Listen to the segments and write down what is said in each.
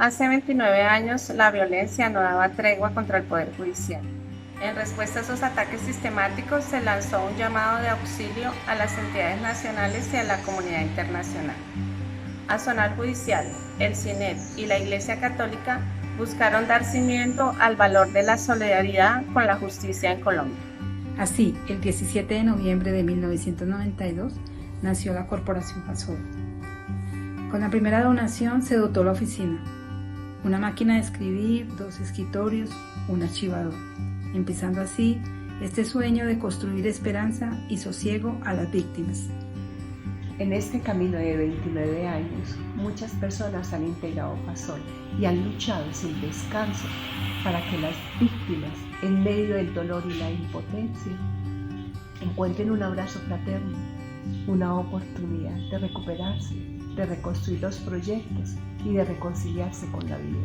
Hace 29 años, la violencia no daba tregua contra el Poder Judicial. En respuesta a esos ataques sistemáticos, se lanzó un llamado de auxilio a las entidades nacionales y a la comunidad internacional. Azonar Judicial, el CINET y la Iglesia Católica buscaron dar cimiento al valor de la solidaridad con la justicia en Colombia. Así, el 17 de noviembre de 1992 nació la Corporación Fasol. Con la primera donación se dotó la oficina, una máquina de escribir, 2 escritorios, un archivador, empezando así este sueño de construir esperanza y sosiego a las víctimas. En este camino de 29 años, muchas personas han integrado Fasol y han luchado sin descanso para que las víctimas, en medio del dolor y la impotencia, encuentren un abrazo fraterno, una oportunidad de recuperarse, de reconstruir los proyectos y de reconciliarse con la vida.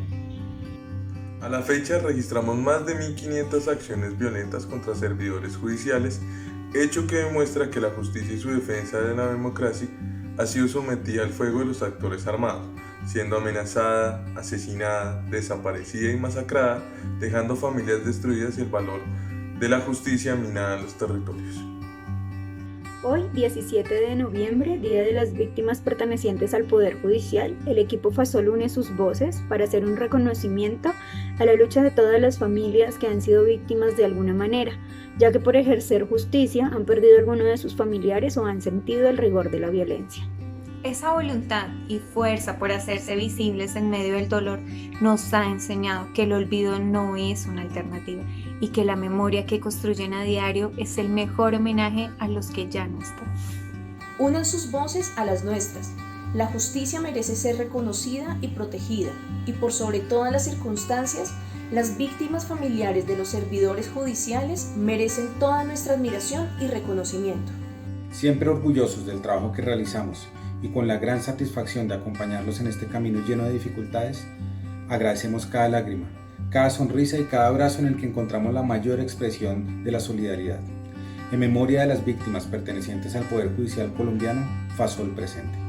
A la fecha registramos más de 1.500 acciones violentas contra servidores judiciales, hecho que demuestra que la justicia y su defensa de la democracia ha sido sometida al fuego de los actores armados, siendo amenazada, asesinada, desaparecida y masacrada, dejando familias destruidas y el valor de la justicia minada en los territorios. Hoy, 17 de noviembre, Día de las Víctimas pertenecientes al Poder Judicial, el equipo Fasol une sus voces para hacer un reconocimiento a la lucha de todas las familias que han sido víctimas de alguna manera, ya que por ejercer justicia han perdido alguno de sus familiares o han sentido el rigor de la violencia. Esa voluntad y fuerza por hacerse visibles en medio del dolor nos ha enseñado que el olvido no es una alternativa y que la memoria que construyen a diario es el mejor homenaje a los que ya no están. Unan sus voces a las nuestras. La justicia merece ser reconocida y protegida, y por sobre todas las circunstancias, las víctimas familiares de los servidores judiciales merecen toda nuestra admiración y reconocimiento. Siempre orgullosos del trabajo que realizamos y con la gran satisfacción de acompañarlos en este camino lleno de dificultades, agradecemos cada lágrima, cada sonrisa y cada abrazo en el que encontramos la mayor expresión de la solidaridad. En memoria de las víctimas pertenecientes al Poder Judicial colombiano, Fasol presente.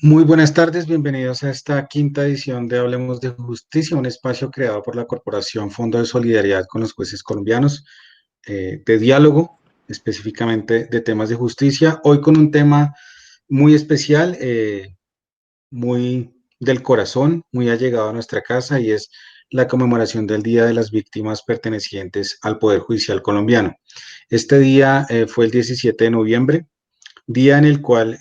Muy buenas tardes, bienvenidos a esta quinta edición de Hablemos de Justicia, un espacio creado por la Corporación Fondo de Solidaridad con los Jueces Colombianos, de diálogo, específicamente de temas de justicia. Hoy con un tema muy especial, muy del corazón, muy allegado a nuestra casa, y es la conmemoración del Día de las Víctimas pertenecientes al Poder Judicial colombiano. Este día fue el 17 de noviembre, día en el cual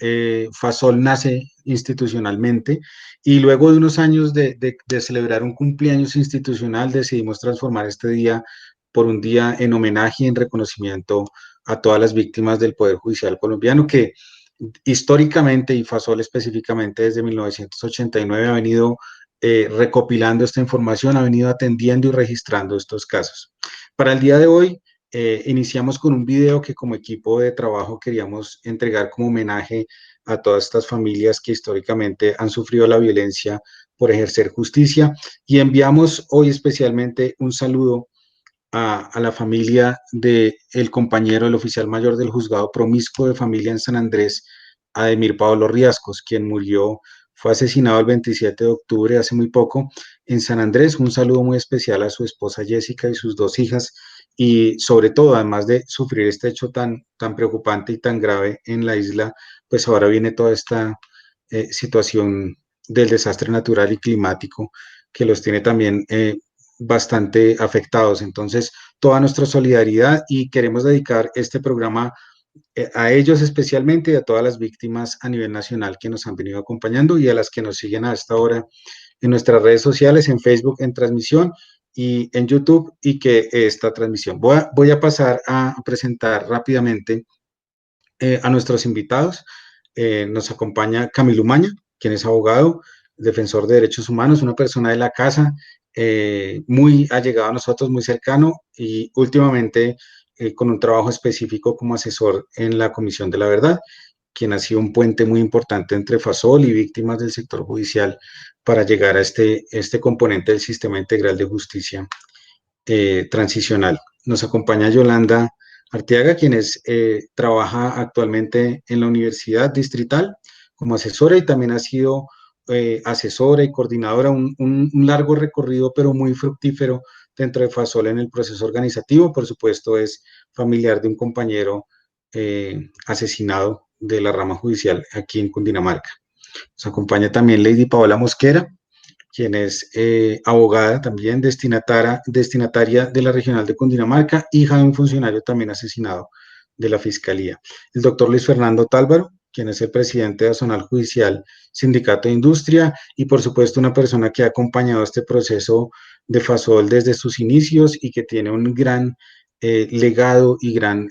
Fasol nace institucionalmente, y luego de unos años de celebrar un cumpleaños institucional decidimos transformar este día por un día en homenaje y en reconocimiento a todas las víctimas del Poder Judicial colombiano, que históricamente, y Fasol específicamente desde 1989, ha venido recopilando esta información, ha venido atendiendo y registrando estos casos. Para el día de hoy, iniciamos con un video que como equipo de trabajo queríamos entregar como homenaje a todas estas familias que históricamente han sufrido la violencia por ejercer justicia, y enviamos hoy especialmente un saludo a la familia del compañero, el oficial mayor del juzgado promiscuo de familia en San Andrés, Ademir Pablo Riascos, quien fue asesinado el 27 de octubre, hace muy poco, en San Andrés. Un saludo muy especial a su esposa Jessica y sus 2 hijas, y sobre todo, además de sufrir este hecho tan preocupante y tan grave en la isla, pues ahora viene toda esta situación del desastre natural y climático que los tiene también bastante afectados. Entonces, toda nuestra solidaridad, y queremos dedicar este programa a ellos especialmente, y a todas las víctimas a nivel nacional que nos han venido acompañando y a las que nos siguen a esta hora en nuestras redes sociales, en Facebook, en transmisión, y en YouTube, y que esta transmisión. Voy a pasar a presentar rápidamente a nuestros invitados. Nos acompaña Camilo Umaña, quien es abogado, defensor de derechos humanos, una persona de la casa, muy allegado a nosotros, muy cercano y últimamente con un trabajo específico como asesor en la Comisión de la Verdad, quien ha sido un puente muy importante entre Fasol y víctimas del sector judicial para llegar a este componente del sistema integral de justicia transicional. Nos acompaña Yolanda Arteaga, quien trabaja actualmente en la Universidad Distrital como asesora y también ha sido asesora y coordinadora, un largo recorrido pero muy fructífero dentro de Fasol en el proceso organizativo. Por supuesto, es familiar de un compañero asesinado de la rama judicial aquí en Cundinamarca. Nos acompaña también Lady Paola Mosquera, quien es abogada también, destinataria de la Regional de Cundinamarca, hija de un funcionario también asesinado de la Fiscalía. El doctor Luis Fernando Tálvaro, quien es el presidente de Zonal Judicial Sindicato de Industria y por supuesto una persona que ha acompañado este proceso de Fasol desde sus inicios y que tiene un gran legado y gran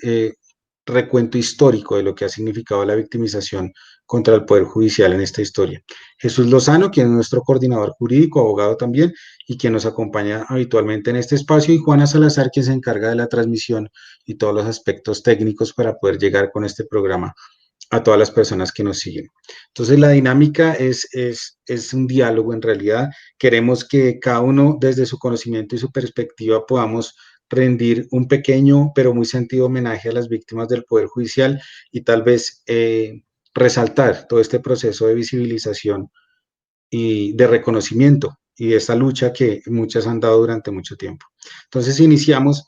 recuento histórico de lo que ha significado la victimización contra el Poder Judicial en esta historia. Jesús Lozano, quien es nuestro coordinador jurídico, abogado también, y quien nos acompaña habitualmente en este espacio, y Juana Salazar, quien se encarga de la transmisión y todos los aspectos técnicos para poder llegar con este programa a todas las personas que nos siguen. Entonces, la dinámica es un diálogo en realidad. Queremos que cada uno, desde su conocimiento y su perspectiva, podamos rendir un pequeño pero muy sentido homenaje a las víctimas del Poder Judicial y tal vez resaltar todo este proceso de visibilización y de reconocimiento y de esta lucha que muchas han dado durante mucho tiempo. Entonces iniciamos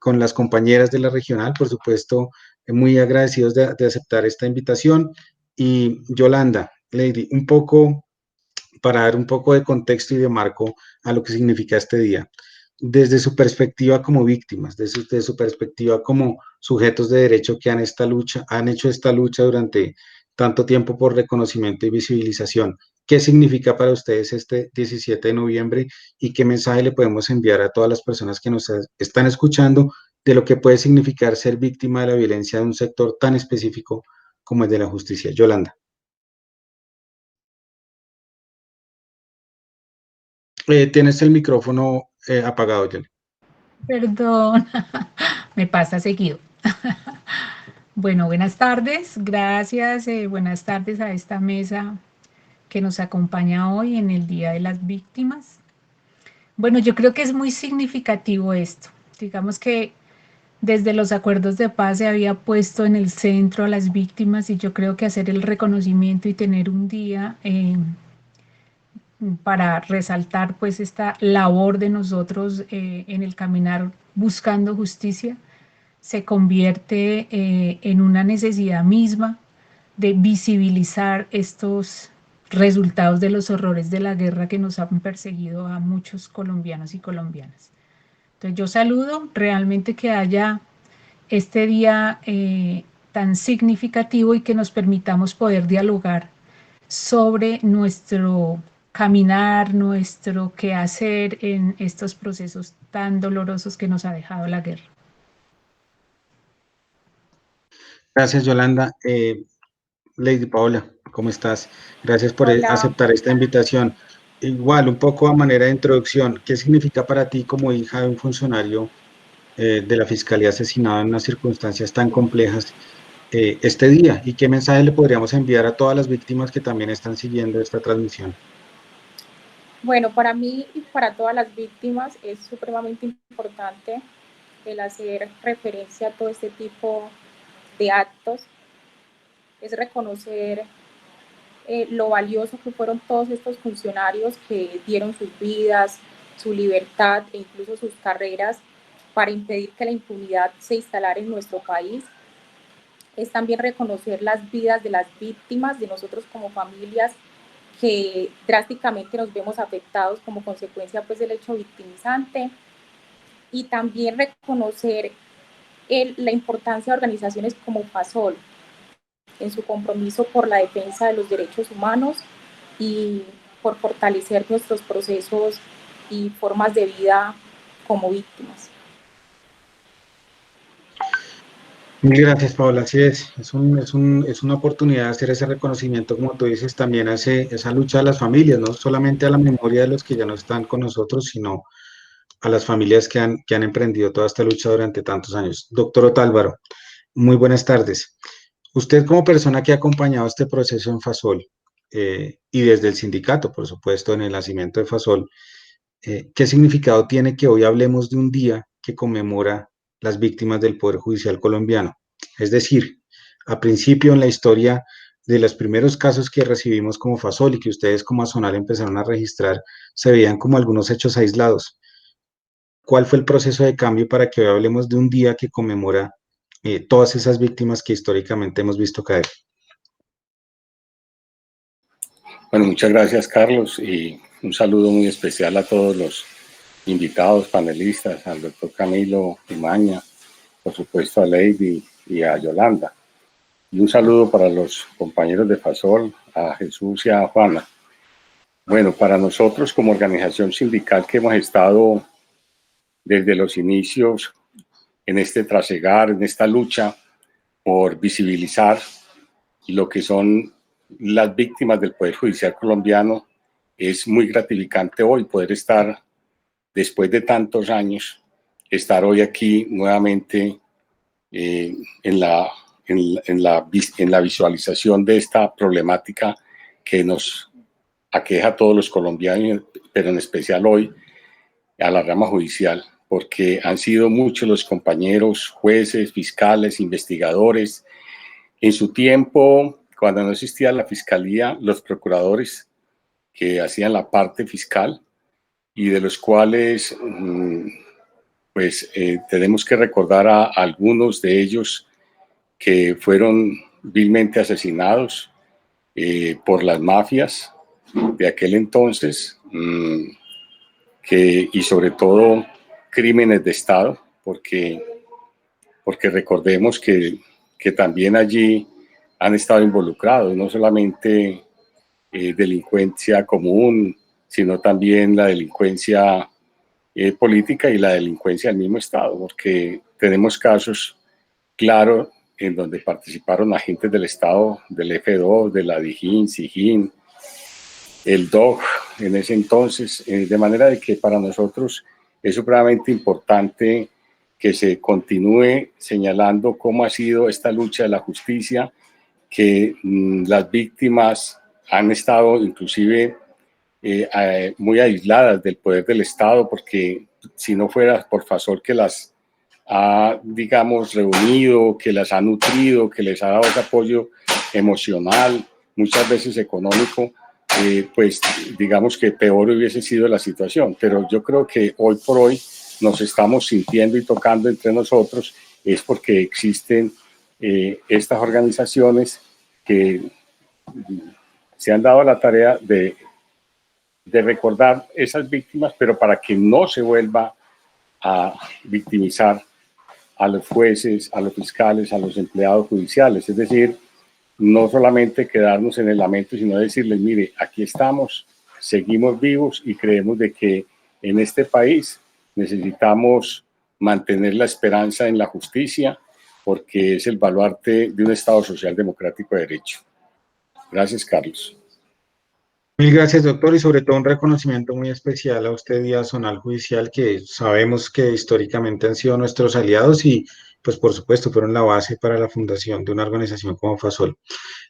con las compañeras de la regional, por supuesto, muy agradecidos de aceptar esta invitación. Y Yolanda, Lady, un poco para dar un poco de contexto y de marco a lo que significa este día. Desde su perspectiva como víctimas, desde su perspectiva como sujetos de derecho que han hecho esta lucha durante tanto tiempo por reconocimiento y visibilización. ¿Qué significa para ustedes este 17 de noviembre y qué mensaje le podemos enviar a todas las personas que nos están escuchando de lo que puede significar ser víctima de la violencia de un sector tan específico como el de la justicia? Yolanda. Tienes el micrófono apagado, Yolanda. Perdón, me pasa seguido. Bueno, buenas tardes, gracias, buenas tardes a esta mesa que nos acompaña hoy en el Día de las Víctimas. Bueno, yo creo que es muy significativo esto. Digamos que desde los acuerdos de paz se había puesto en el centro a las víctimas y yo creo que hacer el reconocimiento y tener un día para resaltar pues esta labor de nosotros en el caminar buscando justicia se convierte en una necesidad misma de visibilizar estos resultados de los horrores de la guerra que nos han perseguido a muchos colombianos y colombianas. Entonces yo saludo realmente que haya este día tan significativo y que nos permitamos poder dialogar sobre nuestro caminar, nuestro quehacer en estos procesos tan dolorosos que nos ha dejado la guerra. Gracias, Yolanda. Lady Paola, ¿cómo estás? Gracias por aceptar esta invitación. Igual, un poco a manera de introducción, ¿qué significa para ti como hija de un funcionario de la Fiscalía asesinado en unas circunstancias tan complejas este día? ¿Y qué mensaje le podríamos enviar a todas las víctimas que también están siguiendo esta transmisión? Bueno, para mí y para todas las víctimas es supremamente importante el hacer referencia a todo este tipo de actos, es reconocer lo valioso que fueron todos estos funcionarios que dieron sus vidas, su libertad e incluso sus carreras para impedir que la impunidad se instalara en nuestro país. Es también reconocer las vidas de las víctimas, de nosotros como familias que drásticamente nos vemos afectados como consecuencia pues, del hecho victimizante, y también reconocer la importancia de organizaciones como Fasol en su compromiso por la defensa de los derechos humanos y por fortalecer nuestros procesos y formas de vida como víctimas. Mil gracias, Paola. Así es una oportunidad de hacer ese reconocimiento, como tú dices, también hace esa lucha de las familias, no solamente a la memoria de los que ya no están con nosotros, sino a las familias que han emprendido toda esta lucha durante tantos años. Doctor Otálvaro, muy buenas tardes. Usted como persona que ha acompañado este proceso en Fasol y desde el sindicato, por supuesto, en el nacimiento de Fasol, ¿qué significado tiene que hoy hablemos de un día que conmemora las víctimas del Poder Judicial colombiano? Es decir, a principio en la historia de los primeros casos que recibimos como Fasol y que ustedes como Azonal empezaron a registrar, se veían como algunos hechos aislados. ¿Cuál fue el proceso de cambio para que hoy hablemos de un día que conmemora todas esas víctimas que históricamente hemos visto caer? Bueno, muchas gracias, Carlos, y un saludo muy especial a todos los invitados, panelistas, al doctor Camilo Imaña, por supuesto a Lady y a Yolanda. Y un saludo para los compañeros de Fasol, a Jesús y a Juana. Bueno, para nosotros como organización sindical que hemos estado desde los inicios en este trasegar, en esta lucha por visibilizar lo que son las víctimas del Poder Judicial colombiano, es muy gratificante hoy poder estar, después de tantos años, estar hoy aquí nuevamente en la visualización de esta problemática que nos aqueja a todos los colombianos, pero en especial hoy a la rama judicial, porque han sido muchos los compañeros, jueces, fiscales, investigadores. En su tiempo, cuando no existía la fiscalía, los procuradores que hacían la parte fiscal y de los cuales tenemos que recordar a algunos de ellos que fueron vilmente asesinados por las mafias de aquel entonces, y sobre todo crímenes de Estado, porque recordemos que también allí han estado involucrados, no solamente delincuencia común, sino también la delincuencia política y la delincuencia del mismo Estado, porque tenemos casos claros en donde participaron agentes del Estado, del F2, de la DIJÍN, SIJÍN, el DOC en ese entonces, de manera de que para nosotros es supremamente importante que se continúe señalando cómo ha sido esta lucha de la justicia, que las víctimas han estado inclusive muy aisladas del poder del Estado, porque si no fuera por Fasol que las ha, digamos, reunido, que las ha nutrido, que les ha dado ese apoyo emocional, muchas veces económico, pues digamos que peor hubiese sido la situación. Pero yo creo que hoy por hoy nos estamos sintiendo y tocando entre nosotros, es porque existen estas organizaciones que se han dado la tarea de recordar esas víctimas, pero para que no se vuelva a victimizar a los jueces, a los fiscales, a los empleados judiciales. Es decir, no solamente quedarnos en el lamento, sino decirles, mire, aquí estamos, seguimos vivos y creemos de que en este país necesitamos mantener la esperanza en la justicia, porque es el baluarte de un Estado social democrático de derecho. Gracias, Carlos. Mil gracias, doctor, y sobre todo un reconocimiento muy especial a usted y a Zonal Judicial, que sabemos que históricamente han sido nuestros aliados y, pues, por supuesto, fueron la base para la fundación de una organización como Fasol.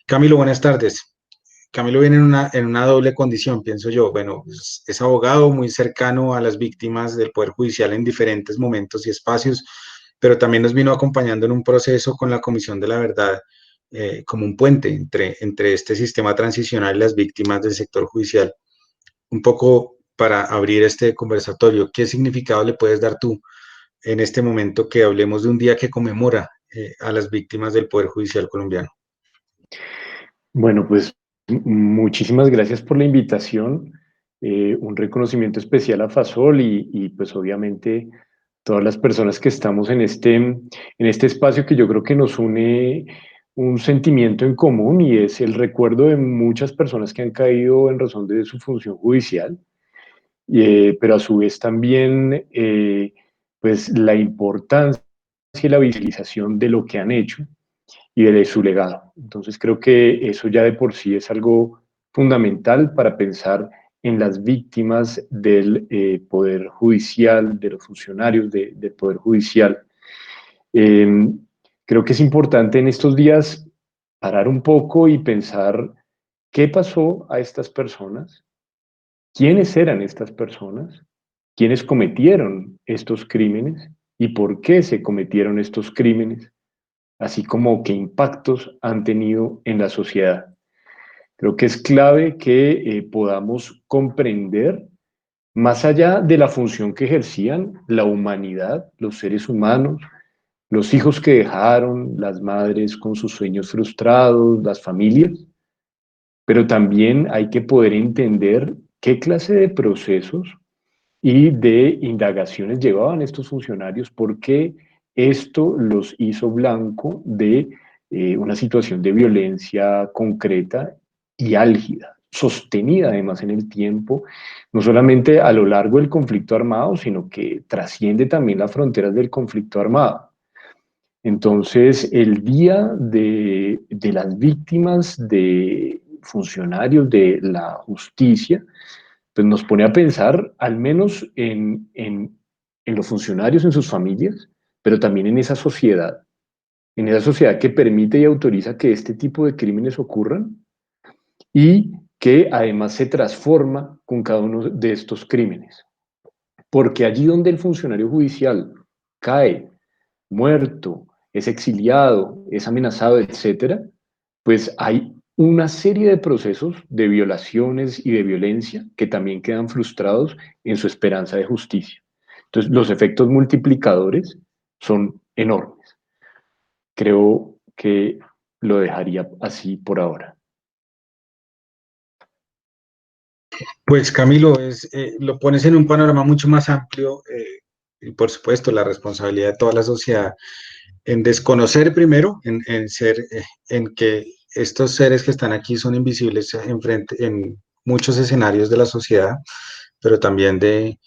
Camilo, buenas tardes. Camilo viene en una doble condición, pienso yo. Bueno, es abogado muy cercano a las víctimas del Poder Judicial en diferentes momentos y espacios, pero también nos vino acompañando en un proceso con la Comisión de la Verdad, como un puente entre este sistema transicional y las víctimas del sector judicial. Un poco para abrir este conversatorio, ¿qué significado le puedes dar tú en este momento que hablemos de un día que conmemora a las víctimas del Poder Judicial colombiano? Bueno, pues muchísimas gracias por la invitación. Un reconocimiento especial a Fasol y pues obviamente todas las personas que estamos en este espacio que yo creo que nos une un sentimiento en común y es el recuerdo de muchas personas que han caído en razón de su función judicial, pero a su vez también pues la importancia y la visibilización de lo que han hecho y de su legado. Entonces creo que eso ya de por sí es algo fundamental para pensar en las víctimas del Poder Judicial, de los funcionarios del Poder Judicial. Eh, Creo que es importante en estos días parar un poco y pensar qué pasó a estas personas, quiénes eran estas personas, quiénes cometieron estos crímenes y por qué se cometieron estos crímenes, así como qué impactos han tenido en la sociedad. Creo que es clave que podamos comprender, más allá de la función que ejercían, la humanidad, los seres humanos, los hijos que dejaron, las madres con sus sueños frustrados, las familias, pero también hay que poder entender qué clase de procesos y de indagaciones llevaban estos funcionarios, por qué esto los hizo blanco de una situación de violencia concreta y álgida, sostenida además en el tiempo, no solamente a lo largo del conflicto armado, sino que trasciende también las fronteras del conflicto armado. Entonces, el día de las víctimas de funcionarios de la justicia, pues nos pone a pensar al menos en los funcionarios, en sus familias, pero también en esa sociedad que permite y autoriza que este tipo de crímenes ocurran y que además se transforma con cada uno de estos crímenes. Porque allí donde el funcionario judicial cae muerto, es exiliado, es amenazado, etcétera, pues hay una serie de procesos de violaciones y de violencia que también quedan frustrados en su esperanza de justicia. Entonces, los efectos multiplicadores son enormes. Creo que lo dejaría así por ahora. Pues Camilo, lo pones en un panorama mucho más amplio y por supuesto la responsabilidad de toda la sociedad en desconocer primero, en que estos seres que están aquí son invisibles en muchos escenarios de la sociedad, pero también de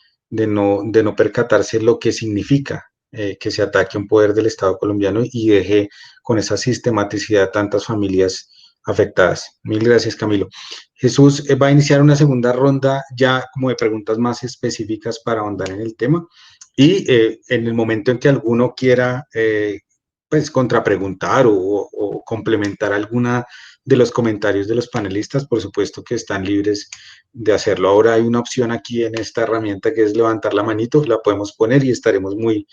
no percatarse lo que significa que se ataque un poder del Estado colombiano y deje con esa sistematicidad tantas familias afectadas. Mil gracias, Camilo. Jesús va a iniciar una segunda ronda ya como de preguntas más específicas para ahondar en el tema y en el momento en que alguno quiera pues contrapreguntar o complementar alguna de los comentarios de los panelistas, por supuesto que están libres de hacerlo. Ahora hay una opción aquí en esta herramienta que es levantar la manito, la podemos poner y estaremos muy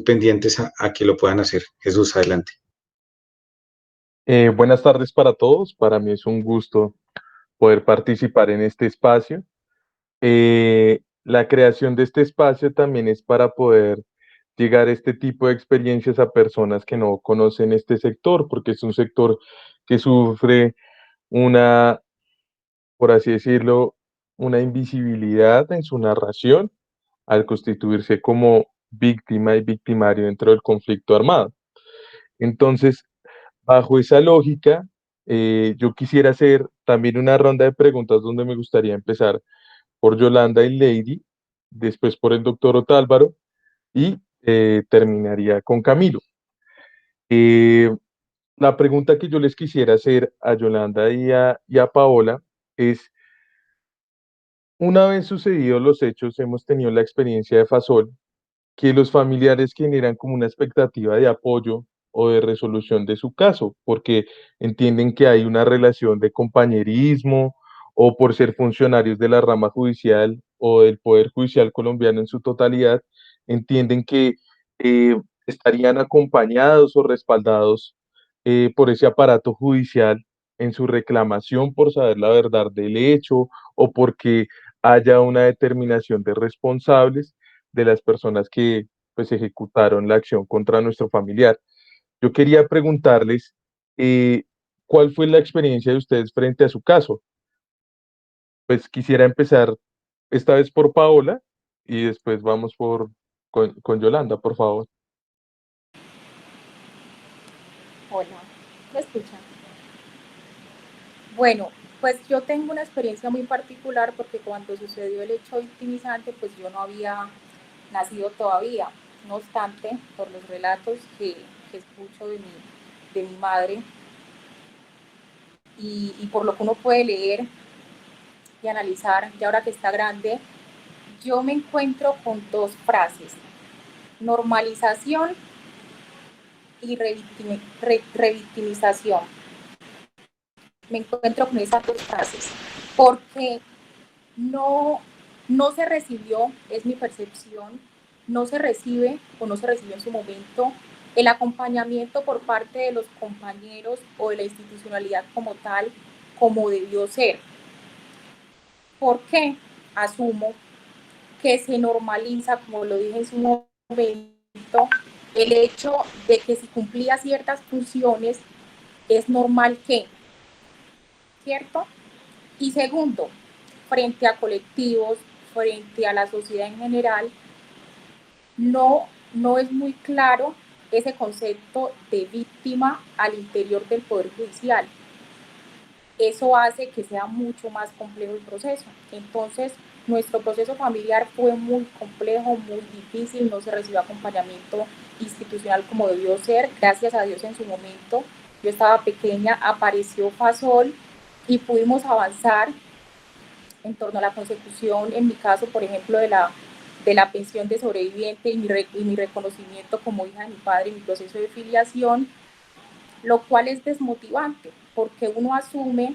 pendientes a que lo puedan hacer. Jesús, adelante. Buenas tardes para todos. Para mí es un gusto poder participar en este espacio. La creación de este espacio también es para poder llegar a este tipo de experiencias a personas que no conocen este sector, porque es un sector que sufre una, por así decirlo, una invisibilidad en su narración al constituirse como víctima y victimario dentro del conflicto armado. Entonces, bajo esa lógica, yo quisiera hacer también una ronda de preguntas donde me gustaría empezar por Yolanda y Lady, después por el doctor Otálvaro y terminaría con Camilo. Eh, la pregunta que yo les quisiera hacer a Yolanda y a Paola es, una vez sucedidos los hechos, hemos tenido la experiencia de Fasol, que los familiares generan como una expectativa de apoyo o de resolución de su caso, porque entienden que hay una relación de compañerismo o por ser funcionarios de la rama judicial o del Poder Judicial colombiano en su totalidad, entienden que estarían acompañados o respaldados por ese aparato judicial en su reclamación por saber la verdad del hecho o porque haya una determinación de responsables de las personas que pues ejecutaron la acción contra nuestro familiar. Yo quería preguntarles cuál fue la experiencia de ustedes frente a su caso. Pues quisiera empezar esta vez por Paola y después vamos con Yolanda, por favor. Hola, ¿me escuchan? Bueno, pues yo tengo una experiencia muy particular porque cuando sucedió el hecho victimizante, pues yo no había nacido todavía. No obstante, por los relatos que escucho de mi madre y por lo que uno puede leer y analizar, ya ahora que está grande, yo me encuentro con dos frases: normalización y revictimización. Me encuentro con esas dos frases porque no se recibió, es mi percepción, no se recibe o no se recibió en su momento el acompañamiento por parte de los compañeros o de la institucionalidad como tal, como debió ser. ¿Por qué? Asumo que se normaliza, como lo dije en su momento, el hecho de que si cumplía ciertas funciones es normal que, ¿cierto? Y segundo, frente a colectivos, frente a la sociedad en general, no es muy claro ese concepto de víctima al interior del Poder Judicial. Eso hace que sea mucho más complejo el proceso. Entonces, nuestro proceso familiar fue muy complejo, muy difícil, no se recibió acompañamiento institucional como debió ser. Gracias a Dios en su momento, yo estaba pequeña, apareció Fasol y pudimos avanzar en torno a la consecución, en mi caso, por ejemplo, de la pensión de sobreviviente y mi reconocimiento como hija de mi padre y mi proceso de filiación, lo cual es desmotivante, porque uno asume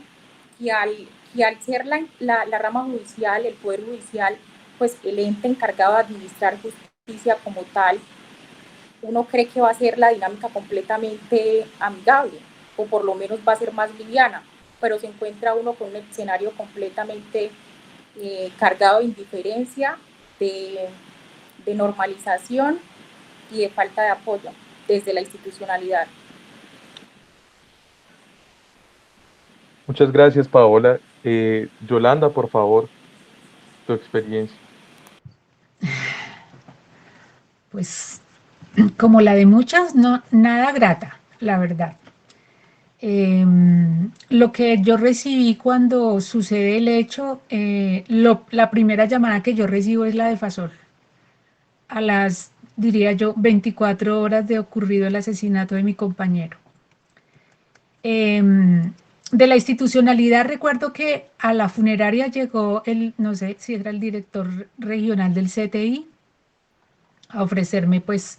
que al ser la rama judicial, el Poder Judicial, pues el ente encargado de administrar justicia como tal, uno cree que va a ser la dinámica completamente amigable, o por lo menos va a ser más liviana, pero se encuentra uno con un escenario completamente cargado de indiferencia, de normalización y de falta de apoyo desde la institucionalidad. Muchas gracias, Paola. Yolanda, por favor, tu experiencia. Pues como la de muchas, no, nada grata, la verdad. Lo que yo recibí cuando sucede el hecho, la primera llamada que yo recibo es la de Fasol. A las, diría yo, 24 horas de ocurrido el asesinato de mi compañero. De la institucionalidad recuerdo que a la funeraria llegó no sé si era el director regional del CTI, a ofrecerme pues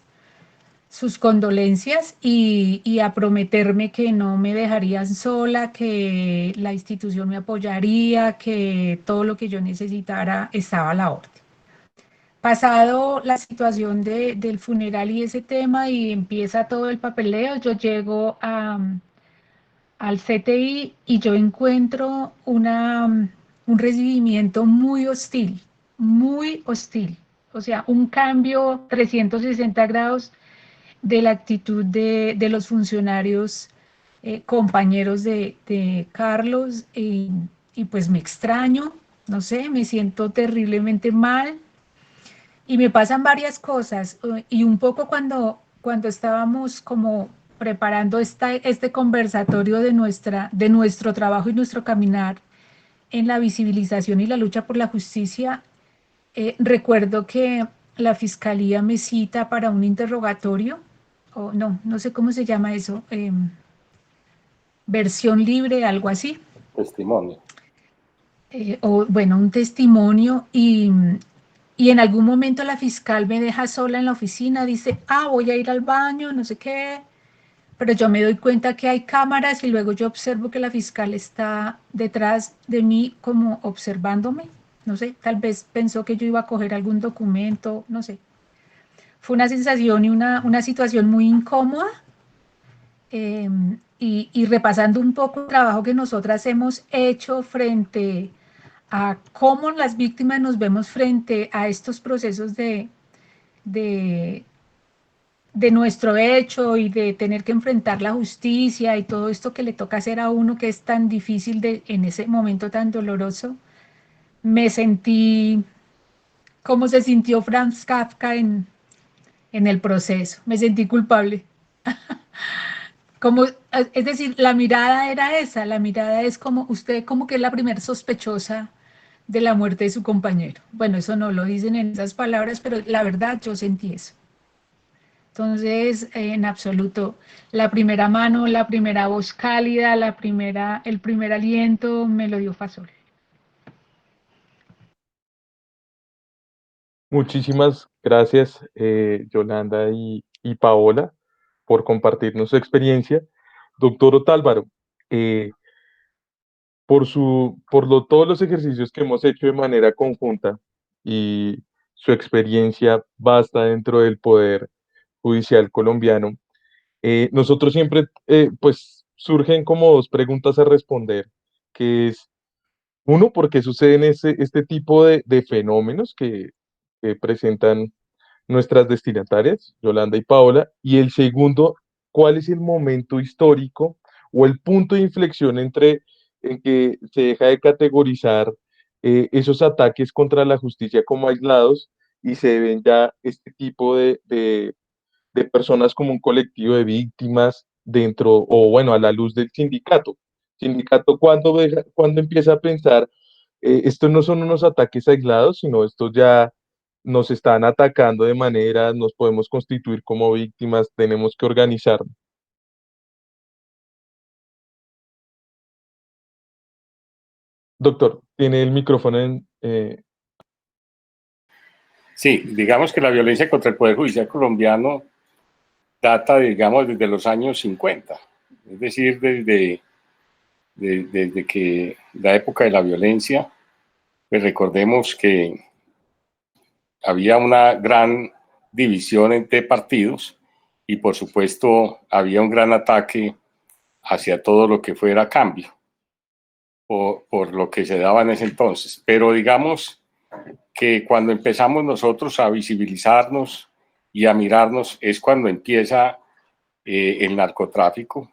sus condolencias y a prometerme que no me dejarían sola, que la institución me apoyaría, que todo lo que yo necesitara estaba a la orden. Pasado la situación del funeral y ese tema y empieza todo el papeleo, yo llego al CTI y yo encuentro un recibimiento muy hostil, o sea, un cambio 360 grados de la actitud de los funcionarios compañeros de Carlos y pues me extraño, no sé, me siento terriblemente mal y me pasan varias cosas y un poco cuando estábamos como preparando este conversatorio de nuestro trabajo y nuestro caminar en la visibilización y la lucha por la justicia, recuerdo que la fiscalía me cita para un interrogatorio, o no sé cómo se llama eso, versión libre, algo así. Testimonio. O bueno, un testimonio y en algún momento la fiscal me deja sola en la oficina, dice, voy a ir al baño, no sé qué, pero yo me doy cuenta que hay cámaras y luego yo observo que la fiscal está detrás de mí como observándome, no sé, tal vez pensó que yo iba a coger algún documento, no sé. Fue una sensación y una situación muy incómoda y repasando un poco el trabajo que nosotras hemos hecho frente a cómo las víctimas nos vemos frente a estos procesos de nuestro hecho y de tener que enfrentar la justicia y todo esto que le toca hacer a uno que es tan difícil en ese momento tan doloroso, me sentí como se sintió Franz Kafka en el proceso, me sentí culpable. Es decir, la mirada era esa, la mirada es como usted como que es la primer sospechosa de la muerte de su compañero. Bueno, eso no lo dicen en esas palabras, pero la verdad yo sentí eso. Entonces, en absoluto, la primera mano, la primera voz cálida, el primer aliento me lo dio Fasol. Muchísimas gracias, Yolanda y Paola, por compartirnos su experiencia. Doctor Otálvaro, todos los ejercicios que hemos hecho de manera conjunta y su experiencia vasta dentro del Poder Judicial colombiano, nosotros siempre, pues, surgen como dos preguntas a responder, que es, uno, ¿por qué suceden este tipo de fenómenos que presentan nuestras destinatarias, Yolanda y Paola? Y el segundo, ¿cuál es el momento histórico o el punto de inflexión en que se deja de categorizar esos ataques contra la justicia como aislados y se ven ya este tipo de personas como un colectivo de víctimas dentro, o bueno, a la luz del sindicato? Sindicato, ¿cuándo empieza a pensar, estos no son unos ataques aislados, sino estos ya nos están atacando de manera, nos podemos constituir como víctimas, tenemos que organizarnos? Doctor, tiene el micrófono en... Sí, digamos que la violencia contra el Poder Judicial colombiano data, digamos, desde los años 50, es decir, desde que la época de la violencia, pues recordemos que había una gran división entre partidos y por supuesto había un gran ataque hacia todo lo que fuera cambio, por lo que se daba en ese entonces. Pero digamos que cuando empezamos nosotros a visibilizarnos y a mirarnos es cuando empieza el narcotráfico,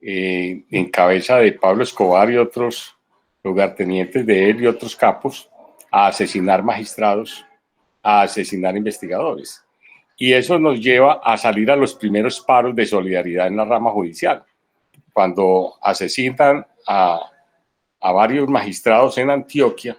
en cabeza de Pablo Escobar y otros lugartenientes de él y otros capos, a asesinar magistrados, a asesinar investigadores. Y eso nos lleva a salir a los primeros paros de solidaridad en la rama judicial, cuando asesinan a varios magistrados en Antioquia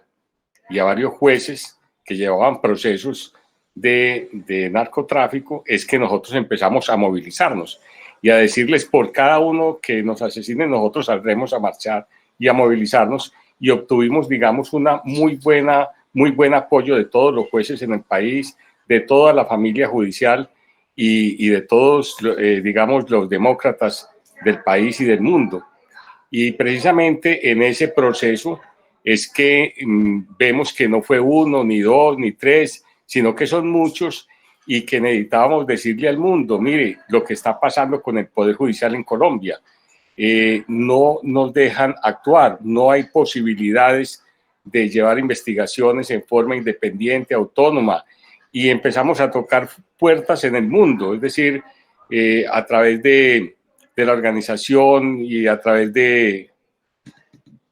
y a varios jueces que llevaban procesos de narcotráfico, es que nosotros empezamos a movilizarnos y a decirles, por cada uno que nos asesinen, nosotros saldremos a marchar y a movilizarnos, y obtuvimos, digamos, muy buen apoyo de todos los jueces en el país, de toda la familia judicial y de todos, digamos, los demócratas del país y del mundo. Y precisamente en ese proceso es que vemos que no fue uno, ni dos, ni tres, sino que son muchos, y que necesitábamos decirle al mundo, mire, lo que está pasando con el Poder Judicial en Colombia, no nos dejan actuar, no hay posibilidades de llevar investigaciones en forma independiente, autónoma, y empezamos a tocar puertas en el mundo, es decir, a través de la organización y a través de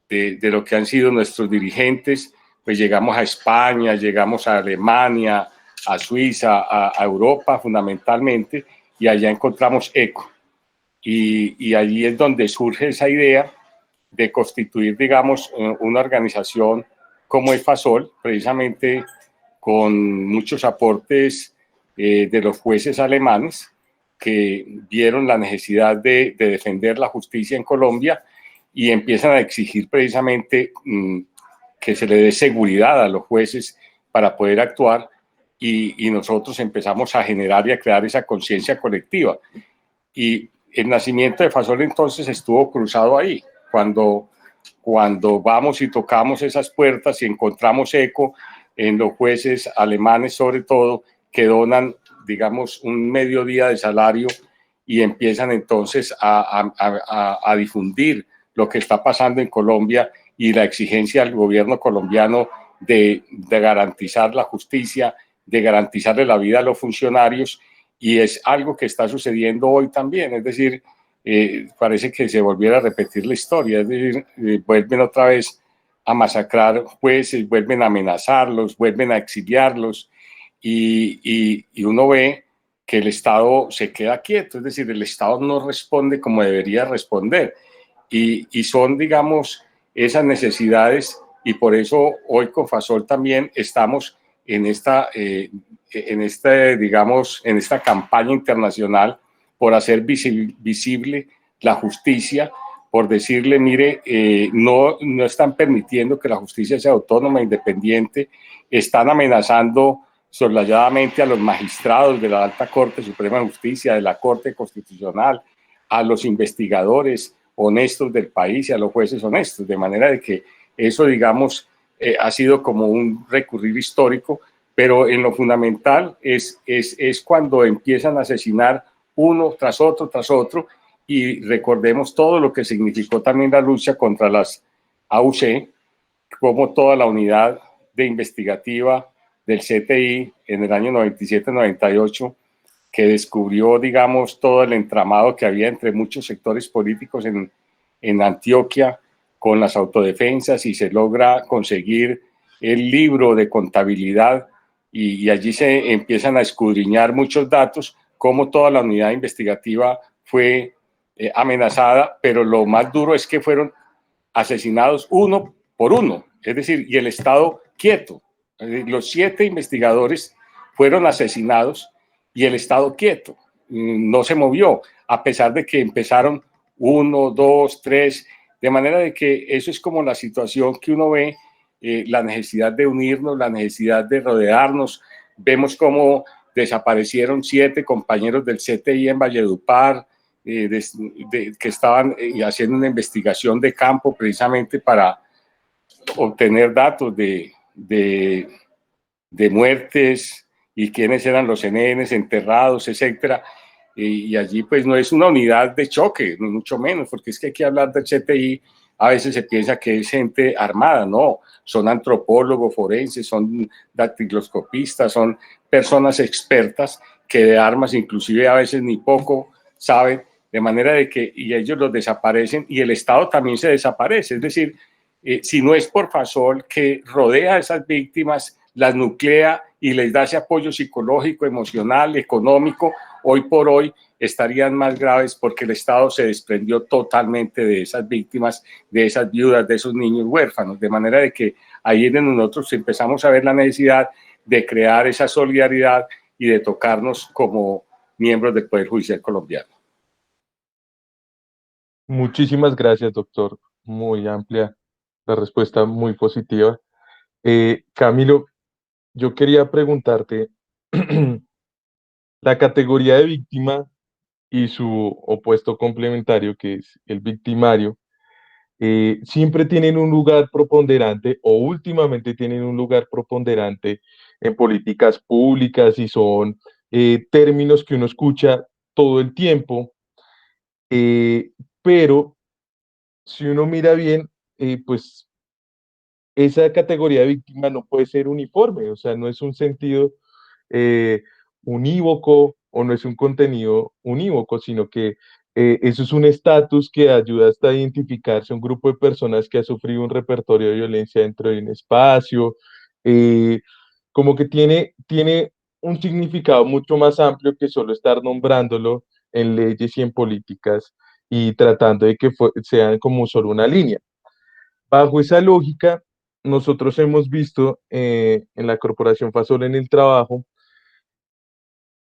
lo que han sido nuestros dirigentes, pues llegamos a España, llegamos a Alemania, a Suiza, a Europa fundamentalmente, y allá encontramos ECO. Y allí es donde surge esa idea de constituir, digamos, una organización como el Fasol, precisamente con muchos aportes de los jueces alemanes que vieron la necesidad de defender la justicia en Colombia y empiezan a exigir precisamente que se le dé seguridad a los jueces para poder actuar, y nosotros empezamos a generar y a crear esa conciencia colectiva. Y el nacimiento de Fasol entonces estuvo cruzado ahí, cuando vamos y tocamos esas puertas y encontramos eco en los jueces alemanes, sobre todo, que donan, digamos, un mediodía de salario y empiezan entonces a difundir lo que está pasando en Colombia y la exigencia al gobierno colombiano de garantizar la justicia, de garantizarle la vida a los funcionarios, y es algo que está sucediendo hoy también. Es decir, parece que se volviera a repetir la historia, es decir, vuelven otra vez a masacrar jueces, vuelven a amenazarlos, vuelven a exiliarlos, y uno ve que el Estado se queda quieto, es decir, el Estado no responde como debería responder, y son, digamos, esas necesidades, y por eso hoy con Fasol también estamos digamos, en esta campaña internacional por hacer visible la justicia, por decirle, mire, no están permitiendo que la justicia sea autónoma, independiente, están amenazando soslayadamente a los magistrados de la Alta Corte Suprema de Justicia, de la Corte Constitucional, a los investigadores honestos del país y a los jueces honestos, de manera de que eso, digamos, ha sido como un recurrir histórico, pero en lo fundamental es cuando empiezan a asesinar uno tras otro, y recordemos todo lo que significó también la lucha contra las AUC, como toda la unidad de investigativa del CTI en el año 97-98, que descubrió, digamos, todo el entramado que había entre muchos sectores políticos en Antioquia con las autodefensas, y se logra conseguir el libro de contabilidad, y allí se empiezan a escudriñar muchos datos, cómo toda la unidad investigativa fue amenazada, pero lo más duro es que fueron asesinados uno por uno, es decir, y el Estado quieto. Los 7 investigadores fueron asesinados y el Estado quieto, no se movió, a pesar de que empezaron 1, 2, 3, de manera de que eso es como la situación que uno ve, la necesidad de unirnos, la necesidad de rodearnos. Vemos cómo desaparecieron 7 compañeros del CTI en Valledupar, que estaban haciendo una investigación de campo precisamente para obtener datos de muertes y quiénes eran los NNs enterrados, etcétera. Y allí pues no es una unidad de choque, ni mucho menos, porque es que hay que hablar del CTI, a veces se piensa que es gente armada, no, son antropólogos forenses, son dactiloscopistas, son personas expertas que de armas inclusive a veces ni poco saben, de manera de que y ellos los desaparecen y el Estado también se desaparece, es decir, si no es por Fasol, que rodea a esas víctimas, las nuclea y les da ese apoyo psicológico, emocional, económico, hoy por hoy estarían más graves, porque el Estado se desprendió totalmente de esas víctimas, de esas viudas, de esos niños huérfanos, de manera de que ahí en nosotros empezamos a ver la necesidad de crear esa solidaridad y de tocarnos como miembros del Poder Judicial colombiano. Muchísimas gracias, doctor. Muy amplia la respuesta, muy positiva. Camilo, yo quería preguntarte, la categoría de víctima y su opuesto complementario, que es el victimario, siempre tienen un lugar preponderante o últimamente tienen un lugar preponderante en políticas públicas, y son términos que uno escucha todo el tiempo, pero si uno mira bien, pues esa categoría de víctima no puede ser uniforme, o sea, no es un sentido eh, unívoco o no es un contenido unívoco, sino que eso es un estatus que ayuda hasta a identificarse un grupo de personas que ha sufrido un repertorio de violencia dentro de un espacio, como que tiene un significado mucho más amplio que solo estar nombrándolo en leyes y en políticas y tratando de que sean como solo una línea. Bajo esa lógica, nosotros hemos visto en la Corporación Fasol en el trabajo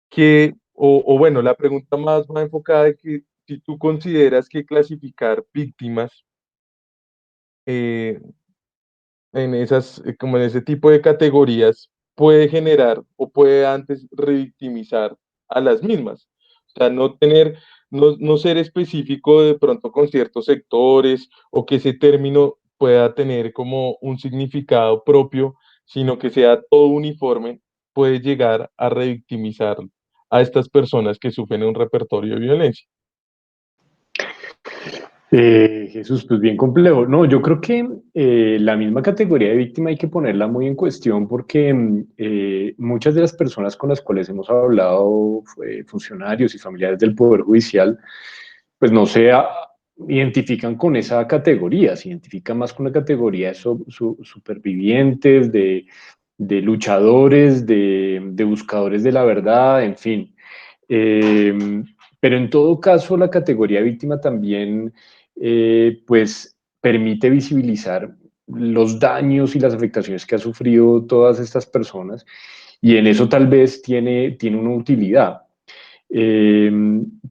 que, o bueno, la pregunta más va enfocada es que si tú consideras que clasificar víctimas eh, en esas, como en ese tipo de categorías, puede generar o puede antes revictimizar a las mismas. O sea, no ser específico de pronto con ciertos sectores, o que ese término pueda tener como un significado propio, sino que sea todo uniforme, puede llegar a revictimizar a estas personas que sufren un repertorio de violencia. Jesús, pues bien complejo. No, yo creo que la misma categoría de víctima hay que ponerla muy en cuestión, porque muchas de las personas con las cuales hemos hablado, funcionarios y familiares del Poder Judicial, pues no se identifican con esa categoría, se identifican más con la categoría de supervivientes, de luchadores, de buscadores de la verdad, en fin. Pero en todo caso, la categoría víctima también pues permite visibilizar los daños y las afectaciones que han sufrido todas estas personas, y en eso tal vez tiene una utilidad.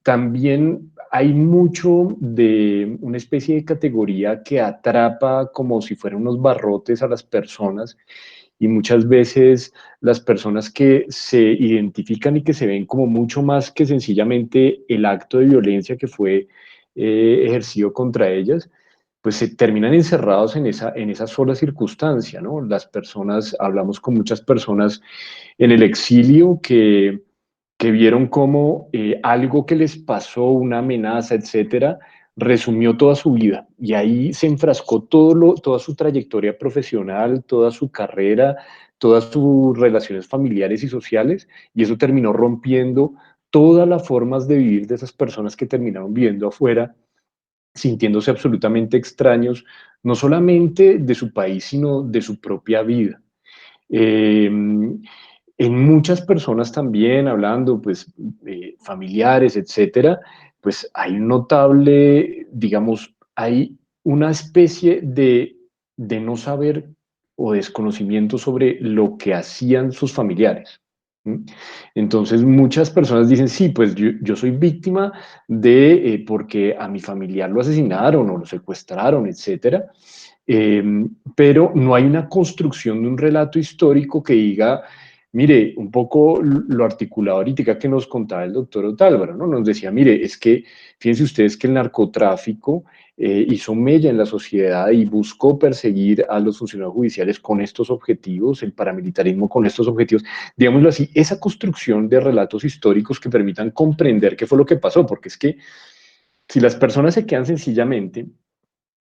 También hay mucho de una especie de categoría que atrapa como si fueran unos barrotes a las personas, y muchas veces las personas que se identifican y que se ven como mucho más que sencillamente el acto de violencia que fue ejercido contra ellas, pues se terminan encerrados en esa sola circunstancia, ¿no? Las personas, hablamos con muchas personas en el exilio que vieron cómo algo que les pasó, una amenaza, etcétera, resumió toda su vida, y ahí se enfrascó toda su trayectoria profesional, toda su carrera, todas sus relaciones familiares y sociales, y eso terminó rompiendo todas las formas de vivir de esas personas que terminaron viviendo afuera, sintiéndose absolutamente extraños, no solamente de su país, sino de su propia vida. Eh, en muchas personas también, hablando, pues, familiares, etcétera, pues hay un notable, digamos, hay una especie de no saber o desconocimiento sobre lo que hacían sus familiares. ¿Mm? Entonces, muchas personas dicen, sí, pues yo soy víctima de, porque a mi familiar lo asesinaron o lo secuestraron, etcétera. Eh, pero no hay una construcción de un relato histórico que diga, mire, un poco lo articulado ahorita que nos contaba el doctor Otálvaro, ¿no? Nos decía, mire, es que fíjense ustedes que el narcotráfico hizo mella en la sociedad y buscó perseguir a los funcionarios judiciales con estos objetivos, el paramilitarismo con estos objetivos, digámoslo así, esa construcción de relatos históricos que permitan comprender qué fue lo que pasó, porque es que si las personas se quedan sencillamente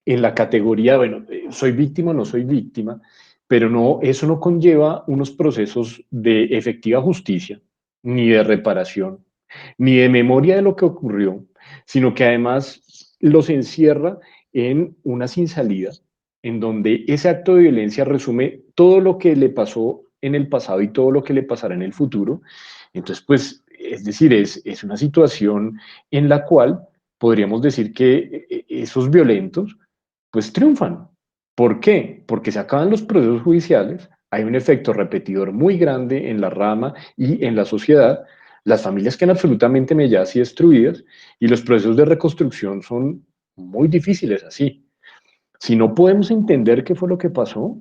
en la categoría, bueno, soy víctima o no soy víctima, pero no, eso no conlleva unos procesos de efectiva justicia, ni de reparación, ni de memoria de lo que ocurrió, sino que además los encierra en una sin salida, en donde ese acto de violencia resume todo lo que le pasó en el pasado y todo lo que le pasará en el futuro. Entonces, pues, es decir, es una situación en la cual podríamos decir que esos violentos pues triunfan. ¿Por qué? Porque se acaban los procesos judiciales, hay un efecto repetidor muy grande en la rama y en la sociedad, las familias quedan absolutamente melladas y destruidas, y los procesos de reconstrucción son muy difíciles así. Si no podemos entender qué fue lo que pasó,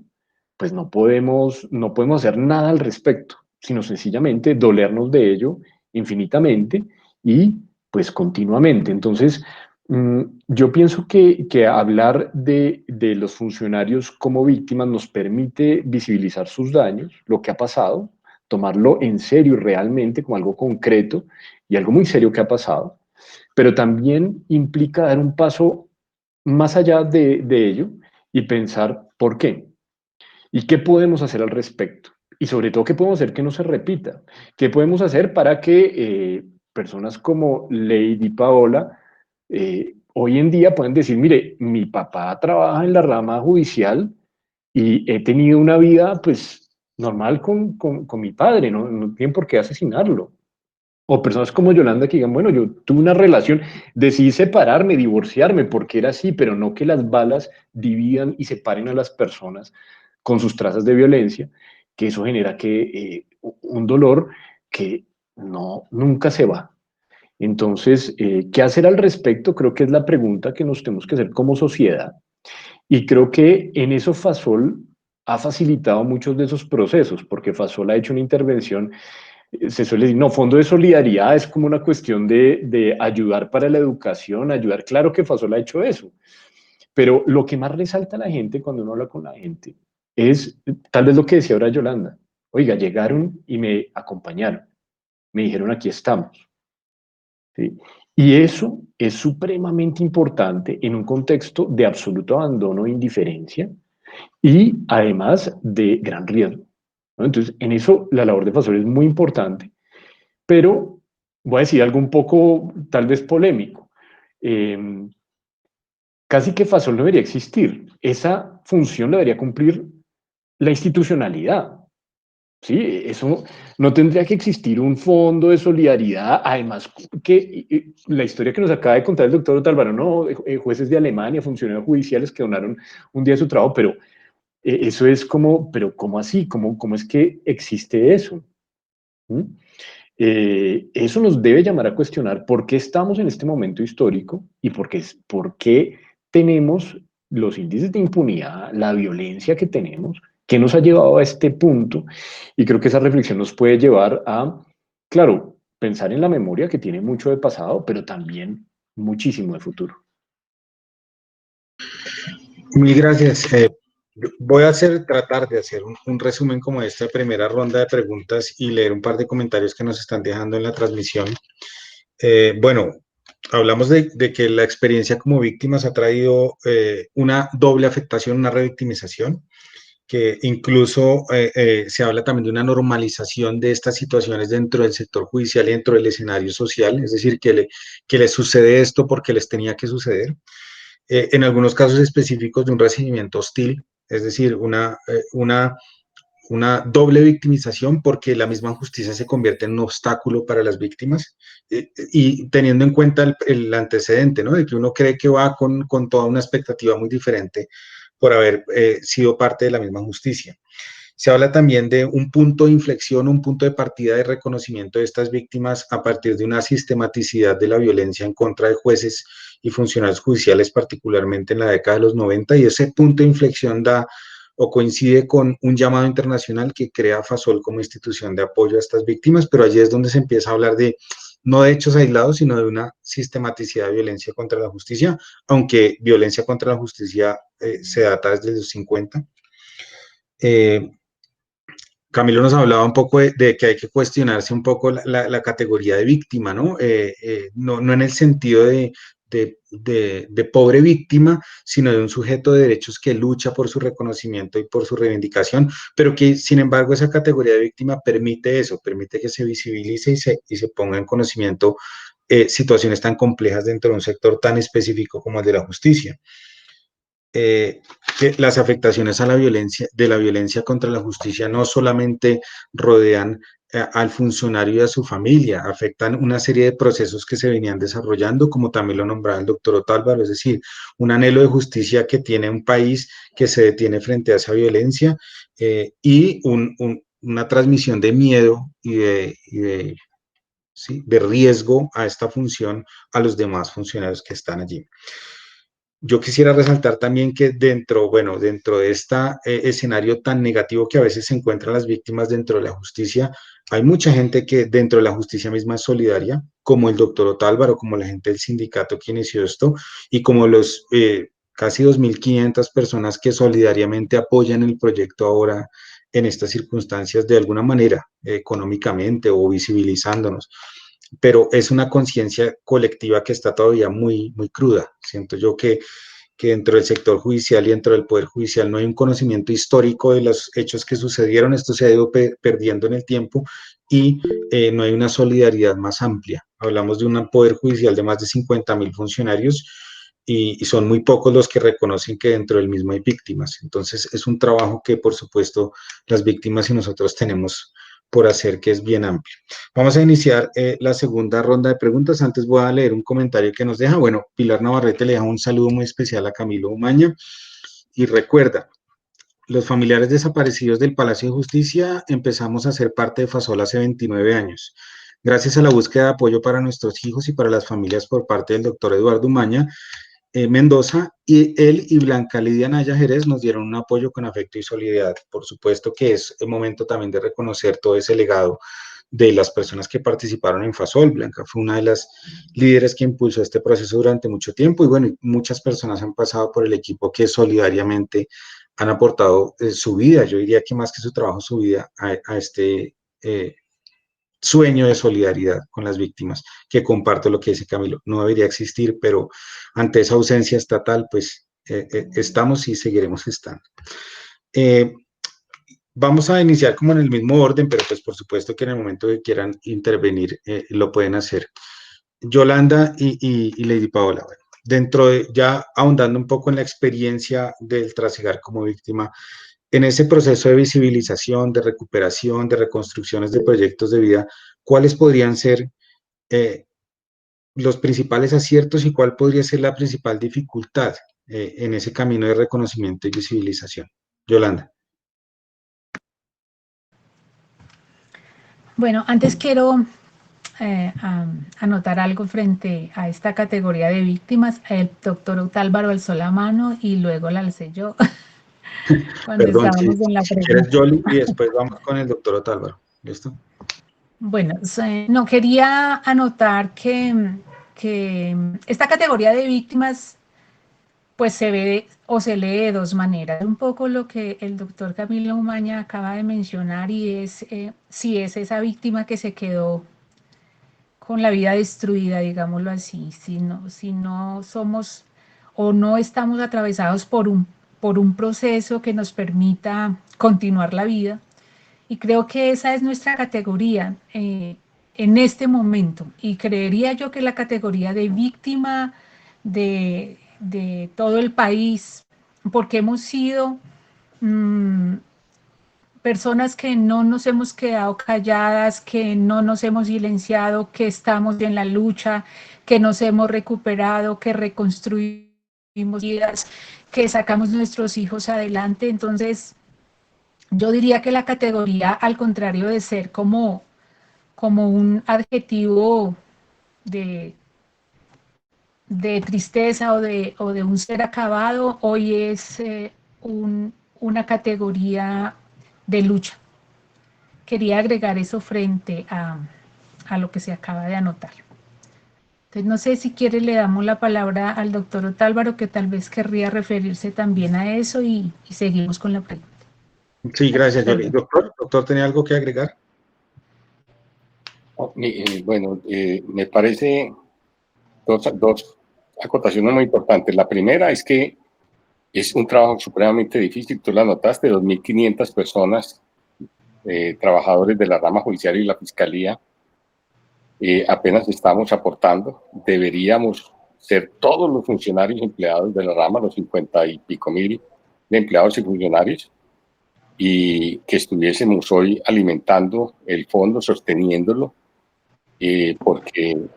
pues no podemos hacer nada al respecto, sino sencillamente dolernos de ello infinitamente y pues continuamente. Entonces, yo pienso que hablar de los funcionarios como víctimas nos permite visibilizar sus daños, lo que ha pasado, tomarlo en serio y realmente como algo concreto y algo muy serio que ha pasado, pero también implica dar un paso más allá de ello y pensar por qué y qué podemos hacer al respecto. Y sobre todo, qué podemos hacer que no se repita. ¿Qué podemos hacer para que personas como Lady Paola hoy en día puedan decir, mire, mi papá trabaja en la rama judicial y he tenido una vida pues normal con mi padre, no tienen por qué asesinarlo? O personas como Yolanda que digan, bueno, yo tuve una relación, decidí separarme, divorciarme, porque era así, pero no que las balas dividan y separen a las personas con sus trazas de violencia, que eso genera un dolor que nunca se va. Entonces, ¿qué hacer al respecto? Creo que es la pregunta que nos tenemos que hacer como sociedad. Y creo que en eso Fasol ha facilitado muchos de esos procesos, porque Fasol ha hecho una intervención, se suele decir, no, fondo de solidaridad es como una cuestión de ayudar para la educación, ayudar, claro que Fasol ha hecho eso, pero lo que más resalta a la gente cuando uno habla con la gente es tal vez lo que decía ahora Yolanda, oiga, llegaron y me acompañaron, me dijeron aquí estamos. ¿Sí? Y eso es supremamente importante en un contexto de absoluto abandono e indiferencia y además de gran riesgo, ¿no? Entonces, en eso la labor de Fasol es muy importante, pero voy a decir algo un poco tal vez polémico. Casi que Fasol no debería existir. Esa función la debería cumplir la institucionalidad. Sí, eso no tendría que existir un fondo de solidaridad. Además, que la historia que nos acaba de contar el doctor Otálvaro, no, jueces de Alemania, funcionarios judiciales que donaron un día de su trabajo, pero Eso es como, pero ¿cómo así? ¿Cómo es que existe eso? ¿Mm? Eso nos debe llamar a cuestionar por qué estamos en este momento histórico y por qué tenemos los índices de impunidad, la violencia que tenemos, que nos ha llevado a este punto. Y creo que esa reflexión nos puede llevar a, claro, pensar en la memoria que tiene mucho de pasado, pero también muchísimo de futuro. Mil gracias. Voy a tratar de hacer un resumen como de esta primera ronda de preguntas y leer un par de comentarios que nos están dejando en la transmisión. Bueno, hablamos de que la experiencia como víctimas ha traído una doble afectación, una revictimización, que incluso se habla también de una normalización de estas situaciones dentro del sector judicial y dentro del escenario social, es decir, que les sucede esto porque les tenía que suceder. En algunos casos específicos de un recibimiento hostil, es decir, una doble victimización porque la misma justicia se convierte en un obstáculo para las víctimas y teniendo en cuenta el antecedente, ¿no? De que uno cree que va con toda una expectativa muy diferente por haber sido parte de la misma justicia. Se habla también de un punto de inflexión, un punto de partida de reconocimiento de estas víctimas a partir de una sistematicidad de la violencia en contra de jueces y funcionarios judiciales, particularmente en la década de los 90, y ese punto de inflexión da o coincide con un llamado internacional que crea FASOL como institución de apoyo a estas víctimas, pero allí es donde se empieza a hablar de no de hechos aislados, sino de una sistematicidad de violencia contra la justicia, aunque violencia contra la justicia se data desde los 50. Camilo nos hablaba un poco de que hay que cuestionarse un poco la categoría de víctima, ¿no? No en el sentido de pobre víctima, sino de un sujeto de derechos que lucha por su reconocimiento y por su reivindicación, pero que sin embargo esa categoría de víctima permite eso, permite que se visibilice y se ponga en conocimiento situaciones tan complejas dentro de un sector tan específico como el de la justicia. Que las afectaciones a la violencia, de la violencia contra la justicia no solamente rodean al funcionario y a su familia, afectan una serie de procesos que se venían desarrollando, como también lo nombraba el doctor Otálvaro, es decir, un anhelo de justicia que tiene un país que se detiene frente a esa violencia y una transmisión de miedo ¿sí? de riesgo a esta función a los demás funcionarios que están allí. Yo quisiera resaltar también que dentro de este escenario tan negativo que a veces se encuentran las víctimas dentro de la justicia, hay mucha gente que dentro de la justicia misma es solidaria, como el doctor Otálvaro, como la gente del sindicato que inició esto, y como los casi 2.500 personas que solidariamente apoyan el proyecto ahora en estas circunstancias de alguna manera, económicamente o visibilizándonos. Pero es una conciencia colectiva que está todavía muy, muy cruda. Siento yo que dentro del sector judicial y dentro del Poder Judicial no hay un conocimiento histórico de los hechos que sucedieron, esto se ha ido perdiendo en el tiempo y no hay una solidaridad más amplia. Hablamos de un Poder Judicial de más de 50.000 funcionarios y son muy pocos los que reconocen que dentro del mismo hay víctimas. Entonces es un trabajo que por supuesto las víctimas y nosotros tenemos por hacer, que es bien amplio. Vamos a iniciar la segunda ronda de preguntas. Antes voy a leer un comentario que nos deja. Bueno, Pilar Navarrete le deja un saludo muy especial a Camilo Umaña. Y recuerda, los familiares desaparecidos del Palacio de Justicia empezamos a ser parte de FASOL hace 29 años. Gracias a la búsqueda de apoyo para nuestros hijos y para las familias por parte del doctor Eduardo Umaña Mendoza, y él y Blanca Lidia Naya Jerez nos dieron un apoyo con afecto y solidaridad. Por supuesto que es el momento también de reconocer todo ese legado de las personas que participaron en FASOL. Blanca fue una de las líderes que impulsó este proceso durante mucho tiempo y bueno, muchas personas han pasado por el equipo que solidariamente han aportado su vida, yo diría que más que su trabajo, su vida a este sueño de solidaridad con las víctimas, que comparto lo que dice Camilo, no debería existir, pero ante esa ausencia estatal, pues estamos y seguiremos estando. Vamos a iniciar como en el mismo orden, pero pues por supuesto que en el momento que quieran intervenir, lo pueden hacer. Yolanda y Lady Paola, bueno, dentro de, ya ahondando un poco en la experiencia del trasegar como víctima, en ese proceso de visibilización, de recuperación, de reconstrucciones de proyectos de vida, ¿cuáles podrían ser los principales aciertos y cuál podría ser la principal dificultad en ese camino de reconocimiento y visibilización? Yolanda. Bueno, antes quiero anotar algo frente a esta categoría de víctimas. El doctor Otálvaro alzó la mano y luego la alcé yo cuando Perdón, estábamos en la si quieres, pregunta. Yoli, y después vamos con el doctor Otálvaro. ¿Listo? Bueno, no quería anotar que esta categoría de víctimas pues se ve o se lee de dos maneras. Un poco lo que el doctor Camilo Umaña acaba de mencionar y es si es esa víctima que se quedó con la vida destruida, digámoslo así, si no somos o no estamos atravesados por un proceso que nos permita continuar la vida. Y creo que esa es nuestra categoría en este momento. Y creería yo que la categoría de víctima de todo el país, porque hemos sido personas que no nos hemos quedado calladas, que no nos hemos silenciado, que estamos en la lucha, que nos hemos recuperado, que reconstruimos vidas, que sacamos nuestros hijos adelante. Entonces, yo diría que la categoría, al contrario de ser como un adjetivo de tristeza o de un ser acabado, hoy es una categoría de lucha. Quería agregar eso frente a lo que se acaba de anotar. Entonces, no sé si quiere le damos la palabra al doctor Otálvaro, que tal vez querría referirse también a eso y seguimos con la pregunta. Sí, gracias, Yoli. Doctor, ¿tenía algo que agregar? Bueno, me parece dos acotaciones muy importantes. La primera es que es un trabajo supremamente difícil, tú la notaste, 2.500 personas, trabajadores de la rama judicial y la fiscalía, apenas estamos aportando. Deberíamos ser todos los funcionarios empleados de la rama, los 50 y pico mil de empleados y funcionarios, y que estuviésemos hoy alimentando el fondo, sosteniéndolo, porque,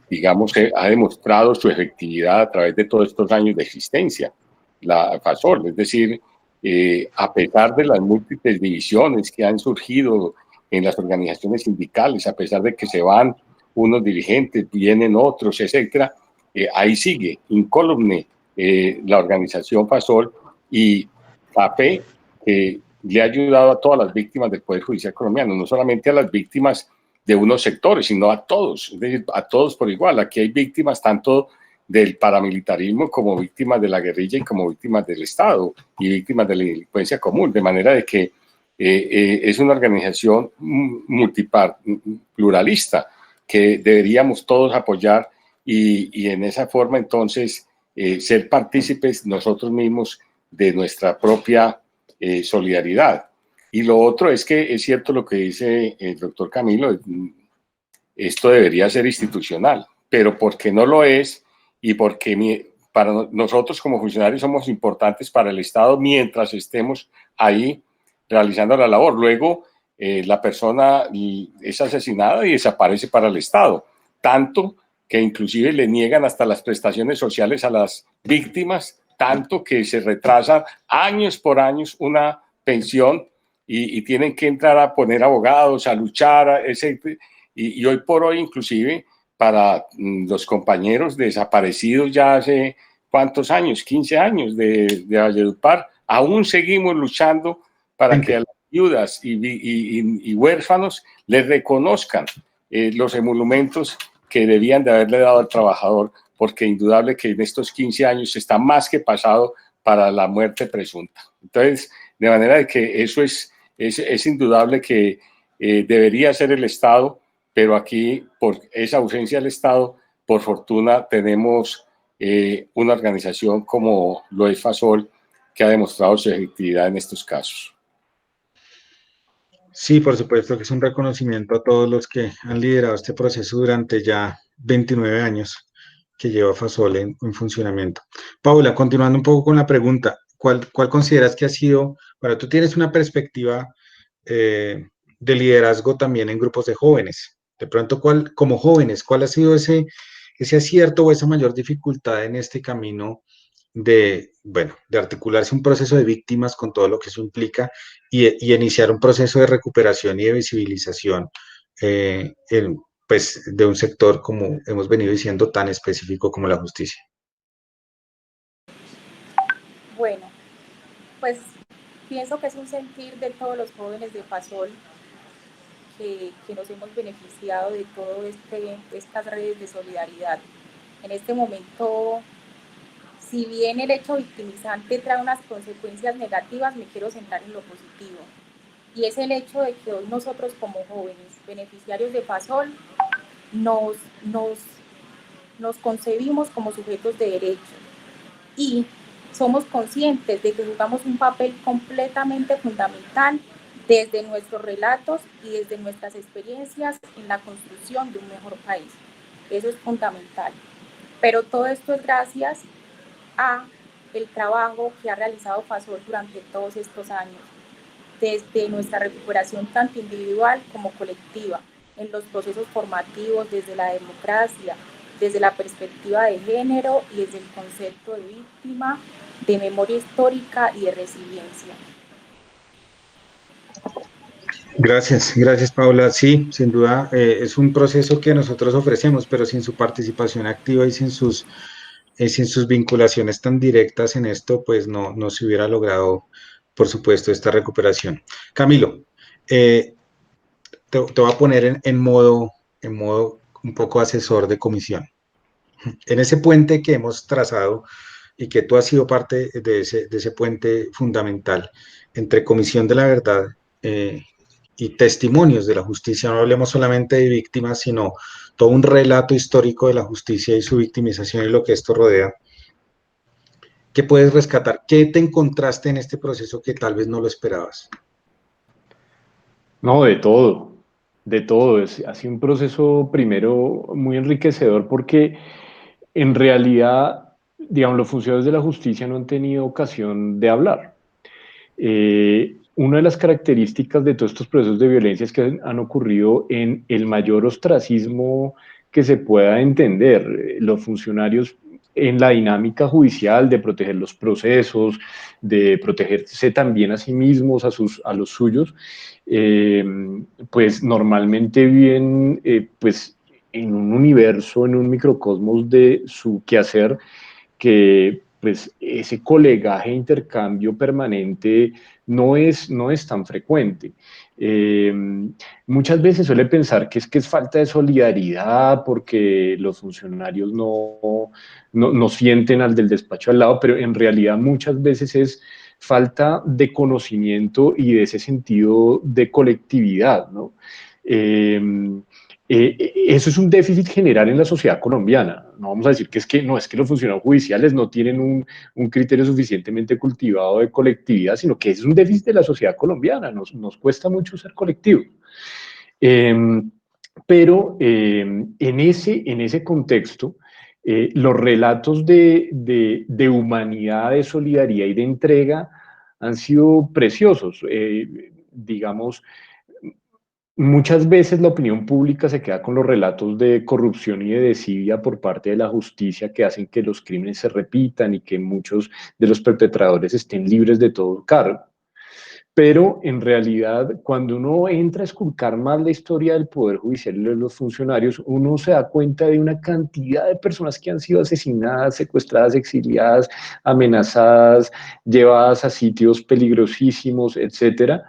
digamos, ha demostrado su efectividad a través de todos estos años de existencia, la FASOL. Es decir, a pesar de las múltiples divisiones que han surgido en las organizaciones sindicales, a pesar de que se van unos dirigentes, vienen otros, etcétera, ahí sigue incólume la organización FASOL y FAPE, que le ha ayudado a todas las víctimas del Poder Judicial colombiano, no solamente a las víctimas de unos sectores, sino a todos, es decir, a todos por igual. Aquí hay víctimas tanto del paramilitarismo como víctimas de la guerrilla y como víctimas del Estado y víctimas de la delincuencia común, de manera de que es una organización pluralista que deberíamos todos apoyar y en esa forma entonces ser partícipes nosotros mismos de nuestra propia solidaridad. Y lo otro es que es cierto lo que dice el doctor Camilo, esto debería ser institucional, pero porque no lo es y porque para nosotros como funcionarios somos importantes para el Estado mientras estemos ahí realizando la labor. Luego la persona es asesinada y desaparece para el Estado, tanto que inclusive le niegan hasta las prestaciones sociales a las víctimas, tanto que se retrasa años por años una pensión y tienen que entrar a poner abogados, a luchar, etc. Y hoy por hoy inclusive para los compañeros desaparecidos ya hace ¿cuántos años? 15 años de Valledupar, aún seguimos luchando para que a las viudas y huérfanos les reconozcan los emolumentos que debían de haberle dado al trabajador, porque indudable que en estos 15 años está más que pasado para la muerte presunta. Entonces, de manera de que eso es indudable que debería ser el Estado, pero aquí, por esa ausencia del Estado, por fortuna, tenemos una organización como lo es FASOL, que ha demostrado su efectividad en estos casos. Sí, por supuesto que es un reconocimiento a todos los que han liderado este proceso durante ya 29 años que lleva FASOL en funcionamiento. Paula, continuando un poco con la pregunta, ¿cuál consideras que ha sido, bueno, tú tienes una perspectiva de liderazgo también en grupos de jóvenes? De pronto, como jóvenes, ¿cuál ha sido ese acierto o esa mayor dificultad en este camino de articularse un proceso de víctimas con todo lo que eso implica y iniciar un proceso de recuperación y de visibilización pues, de un sector, como hemos venido diciendo, tan específico como la justicia. Bueno, pues pienso que es un sentir de todos los jóvenes de Fasol que nos hemos beneficiado de todas estas redes de solidaridad. En este momento, si bien el hecho victimizante trae unas consecuencias negativas, me quiero centrar en lo positivo. Y es el hecho de que hoy nosotros como jóvenes beneficiarios de Fasol nos concebimos como sujetos de derecho y somos conscientes de que jugamos un papel completamente fundamental desde nuestros relatos y desde nuestras experiencias en la construcción de un mejor país. Eso es fundamental. Pero todo esto es gracias a el trabajo que ha realizado Fasol durante todos estos años, desde nuestra recuperación tanto individual como colectiva, en los procesos formativos, desde la democracia, desde la perspectiva de género y desde el concepto de víctima, de memoria histórica y de resiliencia. Gracias Paula. Sí, sin duda es un proceso que nosotros ofrecemos, pero sin su participación activa y sin sus vinculaciones tan directas en esto, pues no se hubiera logrado, por supuesto, esta recuperación. Camilo, te voy a poner en modo un poco asesor de comisión. En ese puente que hemos trazado y que tú has sido parte de ese puente fundamental entre Comisión de la Verdad y testimonios de la justicia, no hablemos solamente de víctimas, sino todo un relato histórico de la justicia y su victimización y lo que esto rodea. ¿Qué puedes rescatar? ¿Qué te encontraste en este proceso que tal vez no lo esperabas? No, de todo. Ha sido un proceso primero muy enriquecedor porque en realidad, digamos, los funcionarios de la justicia no han tenido ocasión de hablar. Una de las características de todos estos procesos de violencia es que han ocurrido en el mayor ostracismo que se pueda entender. Los funcionarios en la dinámica judicial de proteger los procesos, de protegerse también a sí mismos, a los suyos, pues normalmente viven pues en un universo, en un microcosmos de su quehacer que pues ese colegaje, intercambio permanente no es tan frecuente. Muchas veces suele pensar que es falta de solidaridad porque los funcionarios no sienten al del despacho al lado, pero en realidad muchas veces es falta de conocimiento y de ese sentido de colectividad, ¿no? Eso es un déficit general en la sociedad colombiana. No vamos a decir que es que los funcionarios judiciales no tienen un criterio suficientemente cultivado de colectividad, sino que es un déficit de la sociedad colombiana. Nos cuesta mucho ser colectivos. Pero en ese contexto, los relatos de humanidad, de solidaridad y de entrega han sido preciosos. Digamos, muchas veces la opinión pública se queda con los relatos de corrupción y de desidia por parte de la justicia que hacen que los crímenes se repitan y que muchos de los perpetradores estén libres de todo cargo. Pero en realidad, cuando uno entra a esculcar más la historia del Poder Judicial y de los funcionarios, uno se da cuenta de una cantidad de personas que han sido asesinadas, secuestradas, exiliadas, amenazadas, llevadas a sitios peligrosísimos, etcétera.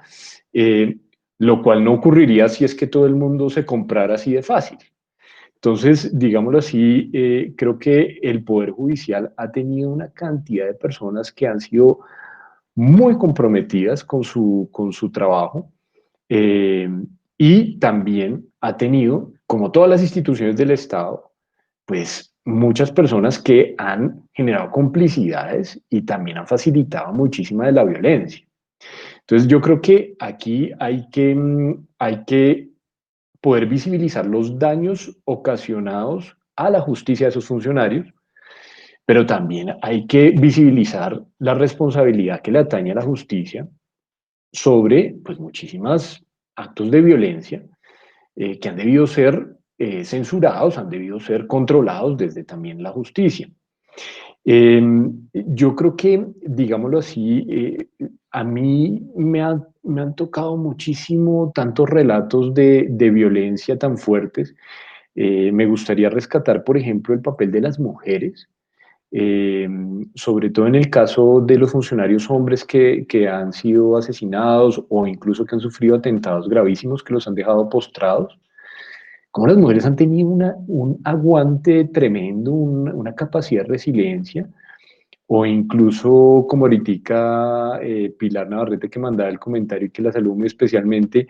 Lo cual no ocurriría si es que todo el mundo se comprara así de fácil. Entonces, digámoslo así, creo que el Poder Judicial ha tenido una cantidad de personas que han sido muy comprometidas con su trabajo y también ha tenido, como todas las instituciones del Estado, pues muchas personas que han generado complicidades y también han facilitado muchísima de la violencia. Entonces yo creo que aquí hay que poder visibilizar los daños ocasionados a la justicia de esos funcionarios, pero también hay que visibilizar la responsabilidad que le atañe a la justicia sobre pues, muchísimos actos de violencia que han debido ser censurados, han debido ser controlados desde también la justicia. Yo creo que, digámoslo así, a mí me han tocado muchísimo tantos relatos de violencia tan fuertes. Me gustaría rescatar, por ejemplo, el papel de las mujeres, eh, sobre todo en el caso de los funcionarios hombres que han sido asesinados o incluso que han sufrido atentados gravísimos que los han dejado postrados. Cómo las mujeres han tenido un aguante tremendo, una capacidad de resiliencia, o incluso como ahorita Pilar Navarrete que mandaba el comentario y que la saludo muy especialmente,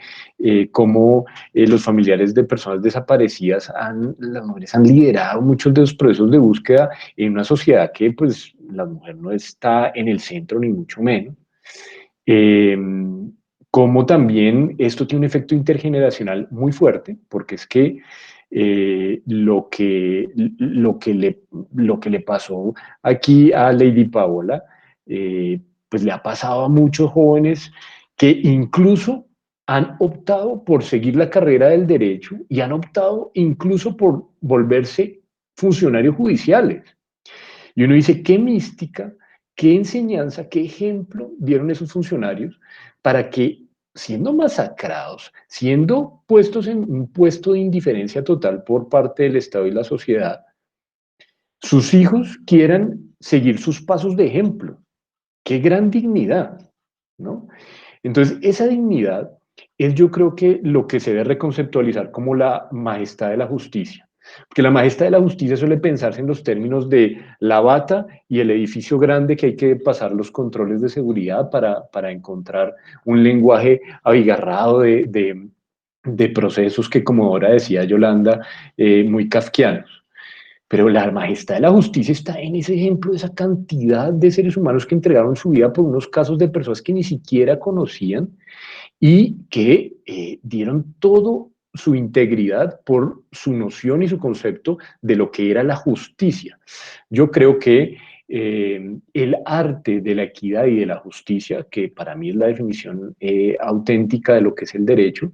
cómo los familiares de personas desaparecidas, las mujeres han liderado muchos de los procesos de búsqueda en una sociedad que pues la mujer no está en el centro ni mucho menos. Eh, Como también esto tiene un efecto intergeneracional muy fuerte, porque es que lo lo que le pasó aquí a Lady Paola, pues le ha pasado a muchos jóvenes que incluso han optado por seguir la carrera del derecho y han optado incluso por volverse funcionarios judiciales. Y uno dice, qué mística, qué enseñanza, qué ejemplo dieron esos funcionarios para que, siendo masacrados, siendo puestos en un puesto de indiferencia total por parte del Estado y la sociedad, sus hijos quieran seguir sus pasos de ejemplo. Qué gran dignidad, ¿no? Entonces, esa dignidad es yo creo que lo que se debe reconceptualizar como la majestad de la justicia. Porque la majestad de la justicia suele pensarse en los términos de la bata y el edificio grande que hay que pasar los controles de seguridad para encontrar un lenguaje abigarrado de procesos que, como ahora decía Yolanda, muy kafkianos. Pero la majestad de la justicia está en ese ejemplo de esa cantidad de seres humanos que entregaron su vida por unos casos de personas que ni siquiera conocían y que dieron todo su integridad por su noción y su concepto de lo que era la justicia. Yo creo que el arte de la equidad y de la justicia, que para mí es la definición auténtica de lo que es el derecho,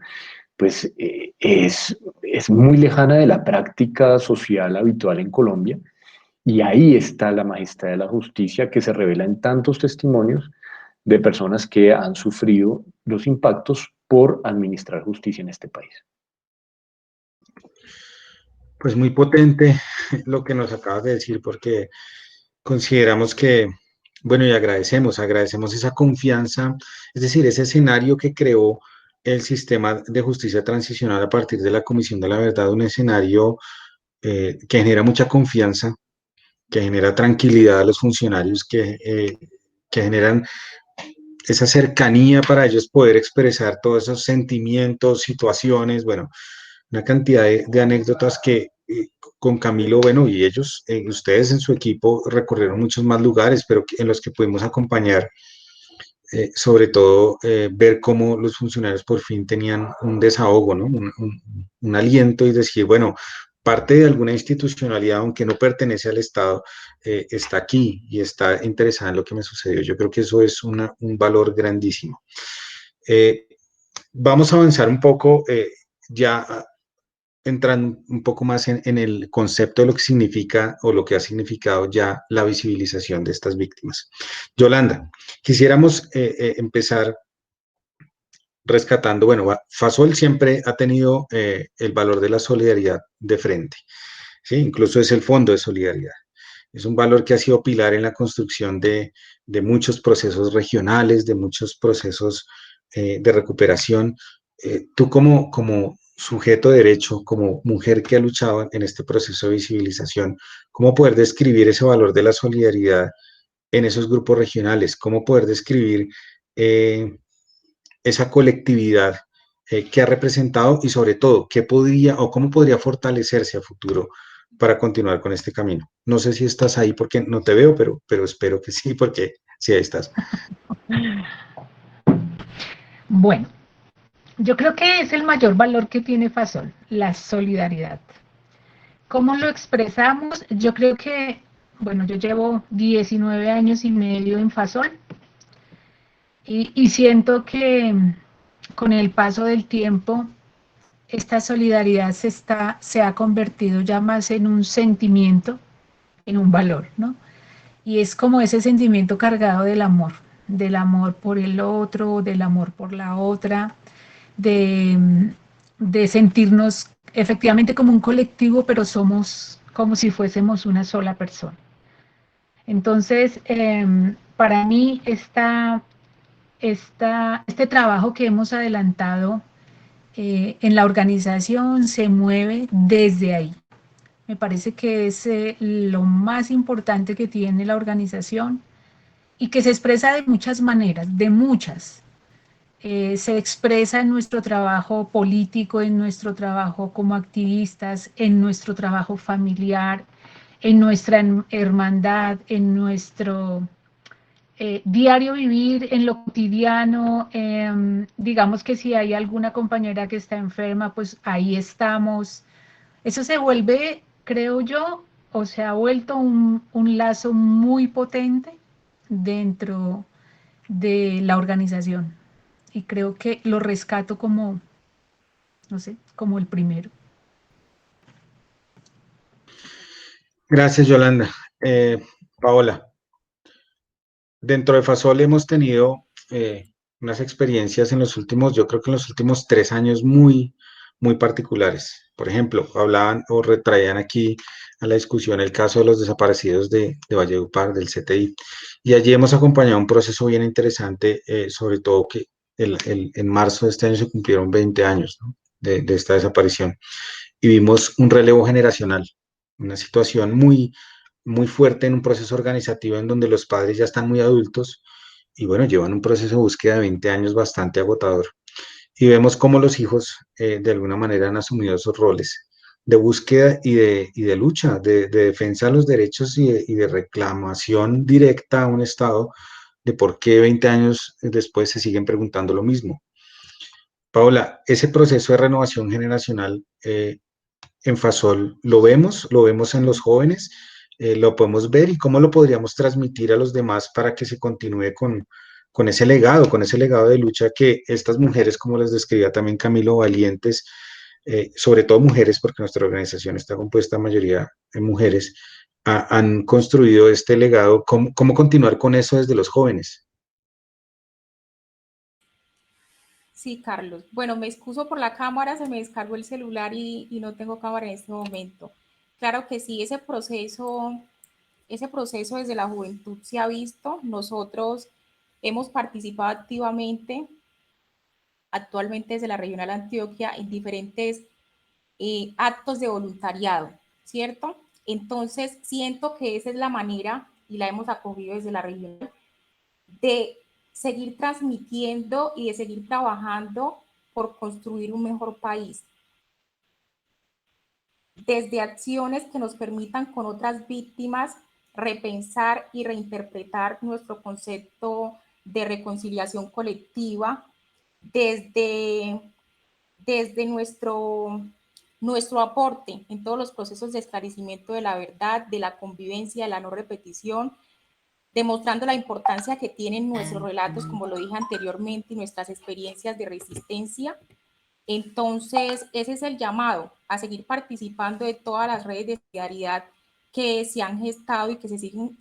pues es muy lejana de la práctica social habitual en Colombia. Y ahí está la majestad de la justicia que se revela en tantos testimonios de personas que han sufrido los impactos por administrar justicia en este país. Pues muy potente lo que nos acabas de decir, porque consideramos que, bueno, y agradecemos esa confianza, es decir, ese escenario que creó el sistema de justicia transicional a partir de la Comisión de la Verdad, un escenario que genera mucha confianza, que genera tranquilidad a los funcionarios, que generan esa cercanía para ellos poder expresar todos esos sentimientos, situaciones, bueno, una cantidad de anécdotas que con Camilo, bueno, y ellos, ustedes en su equipo recorrieron muchos más lugares, pero en los que pudimos acompañar, sobre todo ver cómo los funcionarios por fin tenían un desahogo, ¿no? Un aliento y decir, bueno, parte de alguna institucionalidad, aunque no pertenece al Estado, está aquí y está interesada en lo que me sucedió. Yo creo que eso es un valor grandísimo. Vamos a avanzar un poco ya entrando un poco más en el concepto de lo que significa o lo que ha significado ya la visibilización de estas víctimas. Yolanda, quisiéramos empezar rescatando, bueno, FASOL siempre ha tenido el valor de la solidaridad de frente, ¿sí? Incluso es el Fondo de Solidaridad. Es un valor que ha sido pilar en la construcción de muchos procesos regionales, de muchos procesos de recuperación. Tú como sujeto de derecho, como mujer que ha luchado en este proceso de visibilización, ¿cómo poder describir ese valor de la solidaridad en esos grupos regionales? ¿Cómo poder describir esa colectividad que ha representado y sobre todo, qué podría o cómo podría fortalecerse a futuro para continuar con este camino? No sé si estás ahí porque no te veo, pero espero que sí, porque sí, ahí estás. Bueno, yo creo que es el mayor valor que tiene FASOL, la solidaridad. ¿Cómo lo expresamos? Yo creo que, bueno, yo llevo 19 años y medio en FASOL y siento que con el paso del tiempo esta solidaridad se ha convertido ya más en un sentimiento, en un valor, ¿no? y es como ese sentimiento cargado del amor por el otro, del amor por la otra, de, de sentirnos efectivamente como un colectivo, pero somos como si fuésemos una sola persona. Entonces, para mí, este trabajo que hemos adelantado en la organización se mueve desde ahí. Me parece que es lo más importante que tiene la organización y que se expresa de muchas maneras, de muchas. Se expresa en nuestro trabajo político, en nuestro trabajo como activistas, en nuestro trabajo familiar, en nuestra hermandad, en nuestro diario vivir, en lo cotidiano. Digamos que si hay alguna compañera que está enferma, pues ahí estamos. Eso se vuelve, creo yo, o se ha vuelto un lazo muy potente dentro de la organización. Y creo que lo rescato como, no sé, como el primero. Gracias, Yolanda. Paola, dentro de Fasol hemos tenido unas experiencias en los últimos, yo creo que en los últimos 3 años muy particulares. Por ejemplo, hablaban o retraían aquí a la discusión el caso de los desaparecidos de Valledupar, del CTI. Y allí hemos acompañado un proceso bien interesante, sobre todo que en marzo de este año se cumplieron 20 años, ¿no?, de esta desaparición. Y vimos un relevo generacional, una situación muy fuerte en un proceso organizativo en donde los padres ya están muy adultos y bueno, llevan un proceso de búsqueda de 20 años bastante agotador. Y vemos cómo los hijos de alguna manera han asumido esos roles de búsqueda y de lucha, de defensa de los derechos y de reclamación directa a un Estado de por qué 20 años después se siguen preguntando lo mismo. Paola, ese proceso de renovación generacional en Fasol, lo vemos en los jóvenes, lo podemos ver y cómo lo podríamos transmitir a los demás para que se continúe con con ese legado de lucha que estas mujeres, como les describía también Camilo, valientes, sobre todo mujeres, porque nuestra organización está compuesta en mayoría de mujeres, han construido este legado. ¿Cómo continuar con eso desde los jóvenes? Sí, Carlos. Bueno, me excuso por la cámara, se me descargó el celular y no tengo cámara en este momento. Claro que sí, ese proceso desde la juventud se ha visto. Nosotros hemos participado activamente actualmente desde la Regional Antioquia en diferentes actos de voluntariado, ¿cierto? Entonces, siento que esa es la manera, y la hemos acogido desde la región, de seguir transmitiendo y de seguir trabajando por construir un mejor país. Desde acciones que nos permitan con otras víctimas repensar y reinterpretar nuestro concepto de reconciliación colectiva, desde nuestro aporte en todos los procesos de esclarecimiento de la verdad, de la convivencia, de la no repetición, demostrando la importancia que tienen nuestros relatos, como lo dije anteriormente, y nuestras experiencias de resistencia. Entonces, ese es el llamado, a seguir participando de todas las redes de solidaridad que se han gestado y que se siguen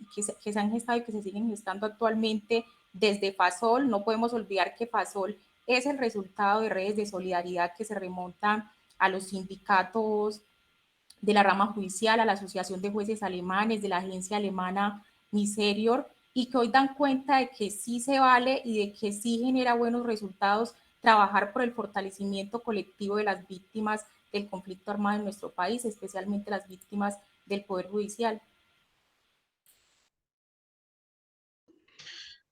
gestando actualmente desde Fasol. No podemos olvidar que Fasol es el resultado de redes de solidaridad que se remontan a los sindicatos de la rama judicial, a la Asociación de Jueces Alemanes, de la agencia alemana Miserior, y que hoy dan cuenta de que sí se vale y de que sí genera buenos resultados trabajar por el fortalecimiento colectivo de las víctimas del conflicto armado en nuestro país, especialmente las víctimas del Poder Judicial.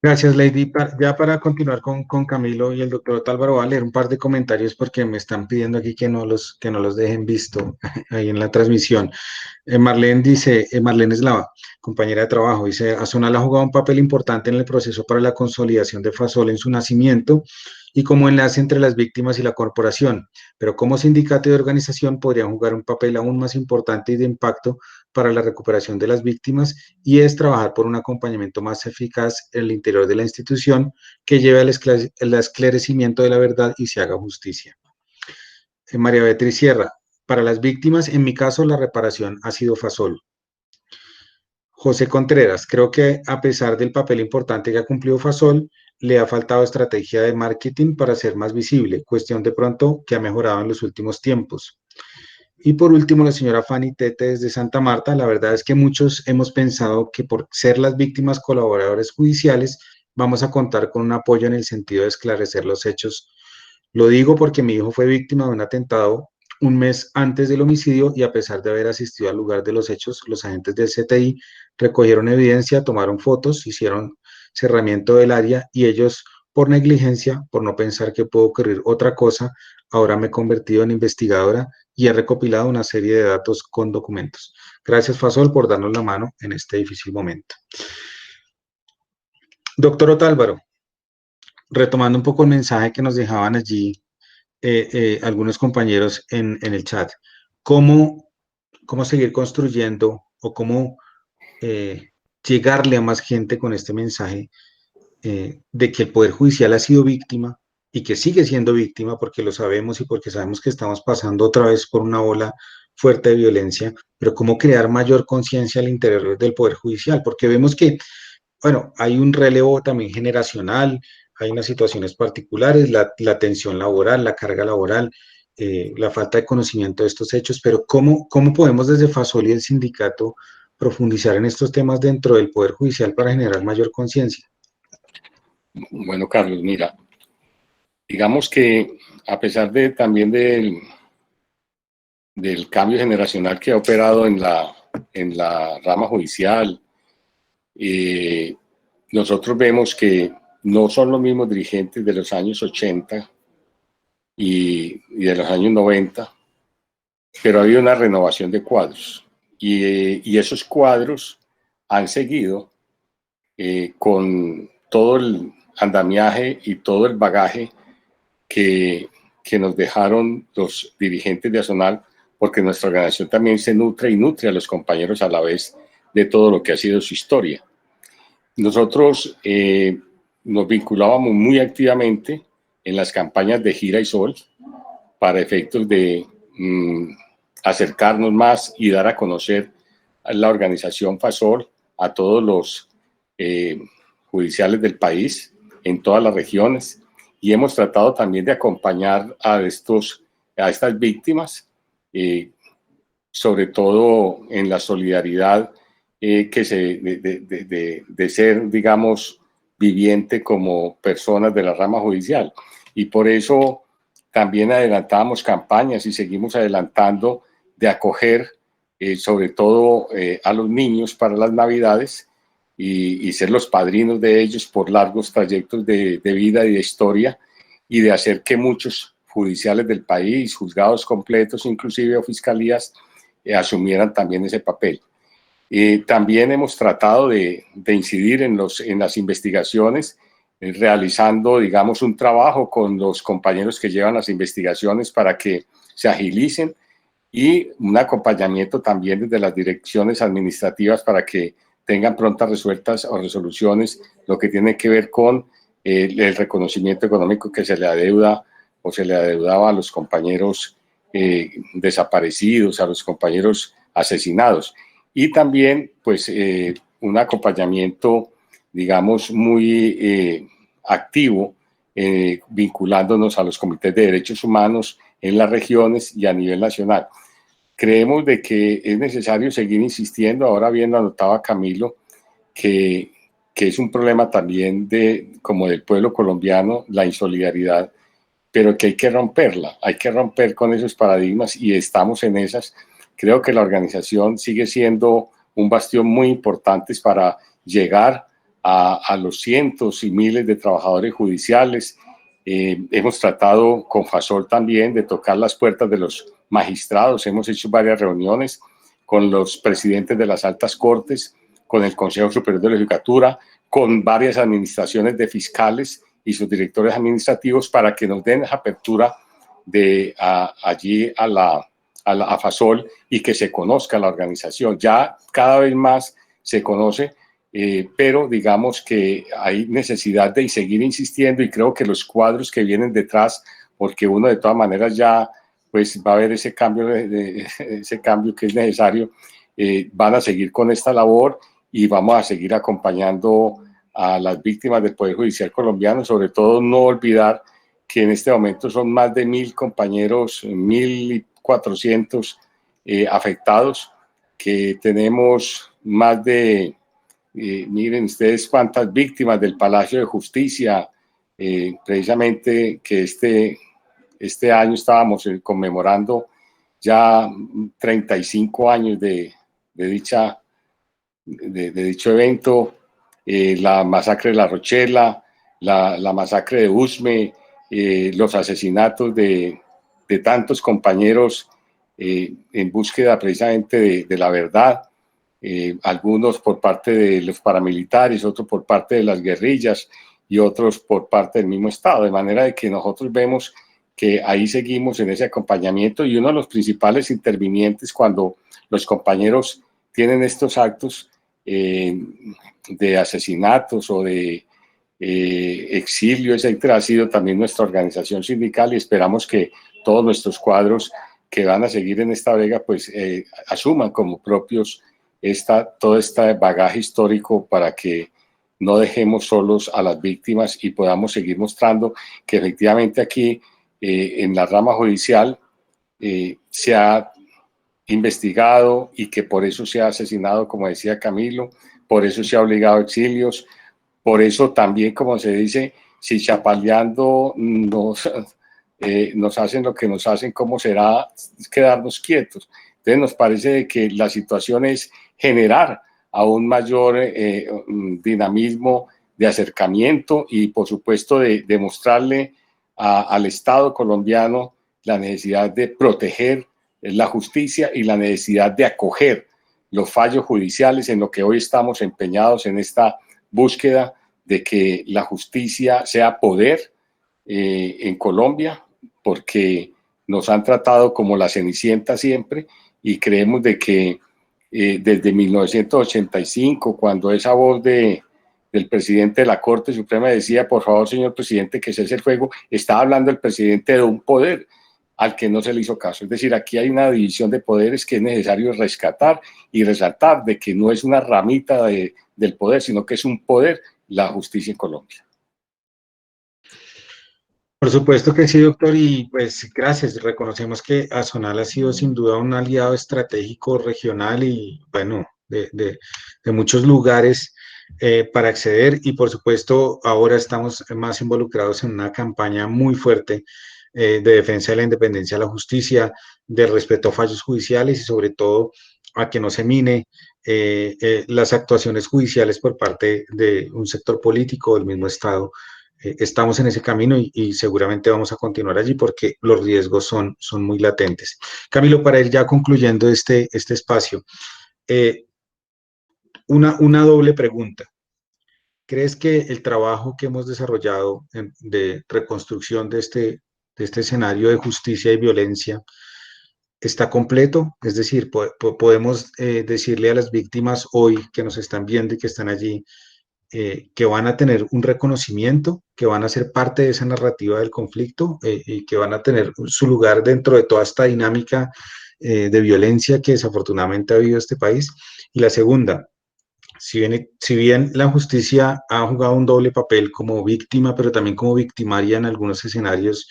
Gracias, Lady. Ya para continuar con Camilo y el doctor Otálvaro, voy a leer un par de comentarios porque me están pidiendo aquí que no los dejen visto ahí en la transmisión. Marlene dice, Marlene Eslava, compañera de trabajo, dice, Azonal ha jugado un papel importante en el proceso para la consolidación de Fasol en su nacimiento y como enlace entre las víctimas y la corporación, pero como sindicato y organización podrían jugar un papel aún más importante y de impacto para la recuperación de las víctimas, y es trabajar por un acompañamiento más eficaz en el interior de la institución que lleve al esclarecimiento de la verdad y se haga justicia. María Beatriz Sierra, para las víctimas, en mi caso, la reparación ha sido Fasol. José Contreras, creo que a pesar del papel importante que ha cumplido Fasol, le ha faltado estrategia de marketing para ser más visible, cuestión de pronto que ha mejorado en los últimos tiempos. Y por último, la señora Fanny Tete desde Santa Marta, la verdad es que muchos hemos pensado que por ser las víctimas colaboradores judiciales, vamos a contar con un apoyo en el sentido de esclarecer los hechos. Lo digo porque mi hijo fue víctima de un atentado un mes antes del homicidio y a pesar de haber asistido al lugar de los hechos, los agentes del CTI recogieron evidencia, tomaron fotos, hicieron cerramiento del área y ellos, por negligencia, por no pensar que puede ocurrir otra cosa, ahora me he convertido en investigadora y he recopilado una serie de datos con documentos. Gracias, Fasol, por darnos la mano en este difícil momento. Doctor Otálvaro, retomando un poco el mensaje que nos dejaban allí algunos compañeros en el chat, ¿cómo seguir construyendo o cómo llegarle a más gente con este mensaje de que el Poder Judicial ha sido víctima y que sigue siendo víctima porque lo sabemos y porque sabemos que estamos pasando otra vez por una ola fuerte de violencia, pero cómo crear mayor conciencia al interior del Poder Judicial? Porque vemos que, bueno, hay un relevo también generacional, hay unas situaciones particulares, la tensión laboral, la carga laboral, la falta de conocimiento de estos hechos, pero ¿cómo podemos desde Fasol y el sindicato profundizar en estos temas dentro del Poder Judicial para generar mayor conciencia? Bueno, Carlos, mira, digamos que a pesar de también del cambio generacional que ha operado en la rama judicial, nosotros vemos que no son los mismos dirigentes de los años 80 y de los años 90, pero ha habido una renovación de cuadros y esos cuadros han seguido con todo el andamiaje y todo el bagaje que nos dejaron los dirigentes de Azonal, porque nuestra organización también se nutre y nutre a los compañeros a la vez de todo lo que ha sido su historia. Nosotros nos vinculábamos muy activamente en las campañas de Gira y Sol para efectos de acercarnos más y dar a conocer a la organización Fasol a todos los judiciales del país, en todas las regiones, y hemos tratado también de acompañar a estas víctimas, sobre todo en la solidaridad de ser, digamos, viviente como personas de la rama judicial. Y por eso también adelantábamos campañas y seguimos adelantando de acoger sobre todo a los niños para las Navidades y ser los padrinos de ellos por largos trayectos de vida y de historia, y de hacer que muchos judiciales del país, juzgados completos, inclusive o fiscalías, asumieran también ese papel. También hemos tratado de incidir en las investigaciones, realizando, digamos, un trabajo con los compañeros que llevan las investigaciones para que se agilicen, y un acompañamiento también desde las direcciones administrativas para que tengan prontas resueltas o resoluciones lo que tiene que ver con el reconocimiento económico que se le adeuda o se le adeudaba a los compañeros desaparecidos, a los compañeros asesinados. Y también, pues, un acompañamiento, digamos, muy activo, vinculándonos a los comités de derechos humanos en las regiones y a nivel nacional. Creemos de que es necesario seguir insistiendo. Ahora bien, lo anotaba Camilo, que es un problema también como del pueblo colombiano, la insolidaridad, pero que hay que romperla, hay que romper con esos paradigmas y estamos en esas. Creo que la organización sigue siendo un bastión muy importante para llegar a los cientos y miles de trabajadores judiciales. Hemos tratado con Fasol también de tocar las puertas de los magistrados, hemos hecho varias reuniones con los presidentes de las altas cortes, con el Consejo Superior de la Judicatura, con varias administraciones de fiscales y sus directores administrativos para que nos den esa apertura allí a Fasol y que se conozca la organización. Ya cada vez más se conoce, pero digamos que hay necesidad de seguir insistiendo, y creo que los cuadros que vienen detrás, porque uno de todas maneras ya pues va a haber ese cambio que es necesario, van a seguir con esta labor, y vamos a seguir acompañando a las víctimas del Poder Judicial colombiano, sobre todo no olvidar que en este momento son más de 1.000 compañeros, 1.400 afectados, que tenemos más de, miren ustedes cuántas víctimas del Palacio de Justicia, precisamente que este año estábamos conmemorando ya 35 años de dicho evento, la masacre de La Rochela, la masacre de Usme, los asesinatos de tantos compañeros en búsqueda precisamente de la verdad, algunos por parte de los paramilitares, otros por parte de las guerrillas y otros por parte del mismo Estado, de manera de que nosotros vemos que ahí seguimos en ese acompañamiento, y uno de los principales intervinientes cuando los compañeros tienen estos actos de asesinatos o de exilio, etcétera, ha sido también nuestra organización sindical, y esperamos que todos nuestros cuadros que van a seguir en esta vega pues asuman como propios todo este bagaje histórico, para que no dejemos solos a las víctimas y podamos seguir mostrando que efectivamente aquí en la rama judicial se ha investigado y que por eso se ha asesinado, como decía Camilo, por eso se ha obligado a exilios, por eso también, como se dice, si chapaleando nos hacen lo que nos hacen, ¿cómo será quedarnos quietos? Entonces nos parece que la situación es generar aún mayor dinamismo de acercamiento y por supuesto de mostrarle al Estado colombiano la necesidad de proteger la justicia y la necesidad de acoger los fallos judiciales, en lo que hoy estamos empeñados en esta búsqueda de que la justicia sea poder en Colombia, porque nos han tratado como la Cenicienta siempre, y creemos de que desde 1985, cuando esa voz del presidente de la Corte Suprema decía, por favor, señor presidente, que cese el fuego, estaba hablando el presidente de un poder al que no se le hizo caso. Es decir, aquí hay una división de poderes que es necesario rescatar y resaltar, de que no es una ramita del poder, sino que es un poder, la justicia en Colombia. Por supuesto que sí, doctor, y pues gracias. Reconocemos que Azonal ha sido sin duda un aliado estratégico regional y bueno, de muchos lugares para acceder, y por supuesto ahora estamos más involucrados en una campaña muy fuerte de defensa de la independencia de la justicia, de respeto a fallos judiciales y sobre todo a que no se mine las actuaciones judiciales por parte de un sector político del mismo Estado. Estamos en ese camino y seguramente vamos a continuar allí porque los riesgos son muy latentes. Camilo, para ir ya concluyendo este espacio, una doble pregunta. ¿Crees que el trabajo que hemos desarrollado de reconstrucción de este escenario de justicia y violencia está completo? Es decir, podemos decirle a las víctimas hoy que nos están viendo y que están allí, que van a tener un reconocimiento, que van a ser parte de esa narrativa del conflicto y que van a tener su lugar dentro de toda esta dinámica de violencia que desafortunadamente ha habido este país. Y la segunda, si bien la justicia ha jugado un doble papel como víctima, pero también como victimaria en algunos escenarios,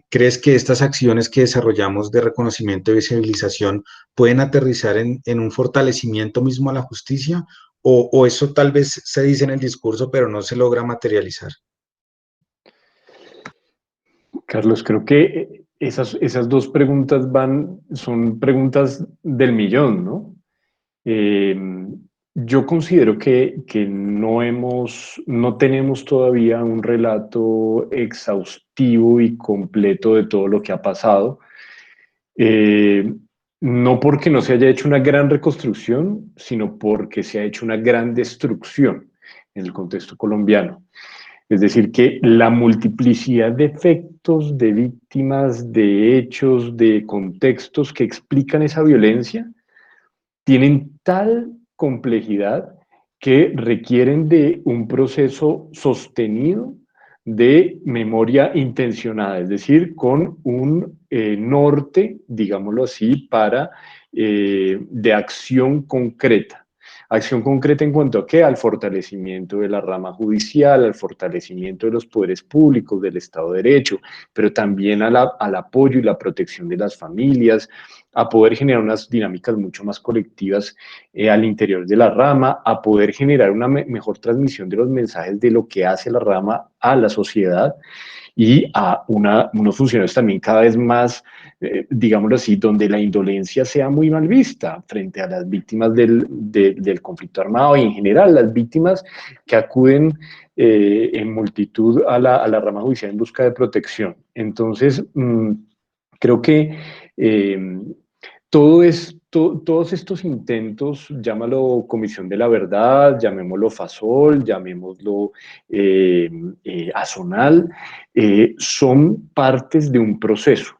¿crees que estas acciones que desarrollamos de reconocimiento y visibilización pueden aterrizar en un fortalecimiento mismo a la justicia? ¿O eso tal vez se dice en el discurso, pero no se logra materializar? Carlos, creo que esas dos preguntas son preguntas del millón, ¿no? Yo considero que no tenemos todavía un relato exhaustivo y completo de todo lo que ha pasado. No porque no se haya hecho una gran reconstrucción, sino porque se ha hecho una gran destrucción en el contexto colombiano. Es decir, que la multiplicidad de efectos, de víctimas, de hechos, de contextos que explican esa violencia, tienen tal complejidad que requieren de un proceso sostenido de memoria intencionada, es decir, con un norte, digámoslo así, de acción concreta. Acción concreta en cuanto a qué, al fortalecimiento de la rama judicial, al fortalecimiento de los poderes públicos, del Estado de Derecho, pero también al apoyo y la protección de las familias, a poder generar unas dinámicas mucho más colectivas al interior de la rama, a poder generar una mejor transmisión de los mensajes de lo que hace la rama a la sociedad y a unos funcionarios también cada vez más, digámoslo así, donde la indolencia sea muy mal vista frente a las víctimas del conflicto armado y en general las víctimas que acuden en multitud a la rama judicial en busca de protección. Entonces, creo que todos estos intentos, llámalo Comisión de la Verdad, llamémoslo FASOL, llamémoslo ASONAL, son partes de un proceso.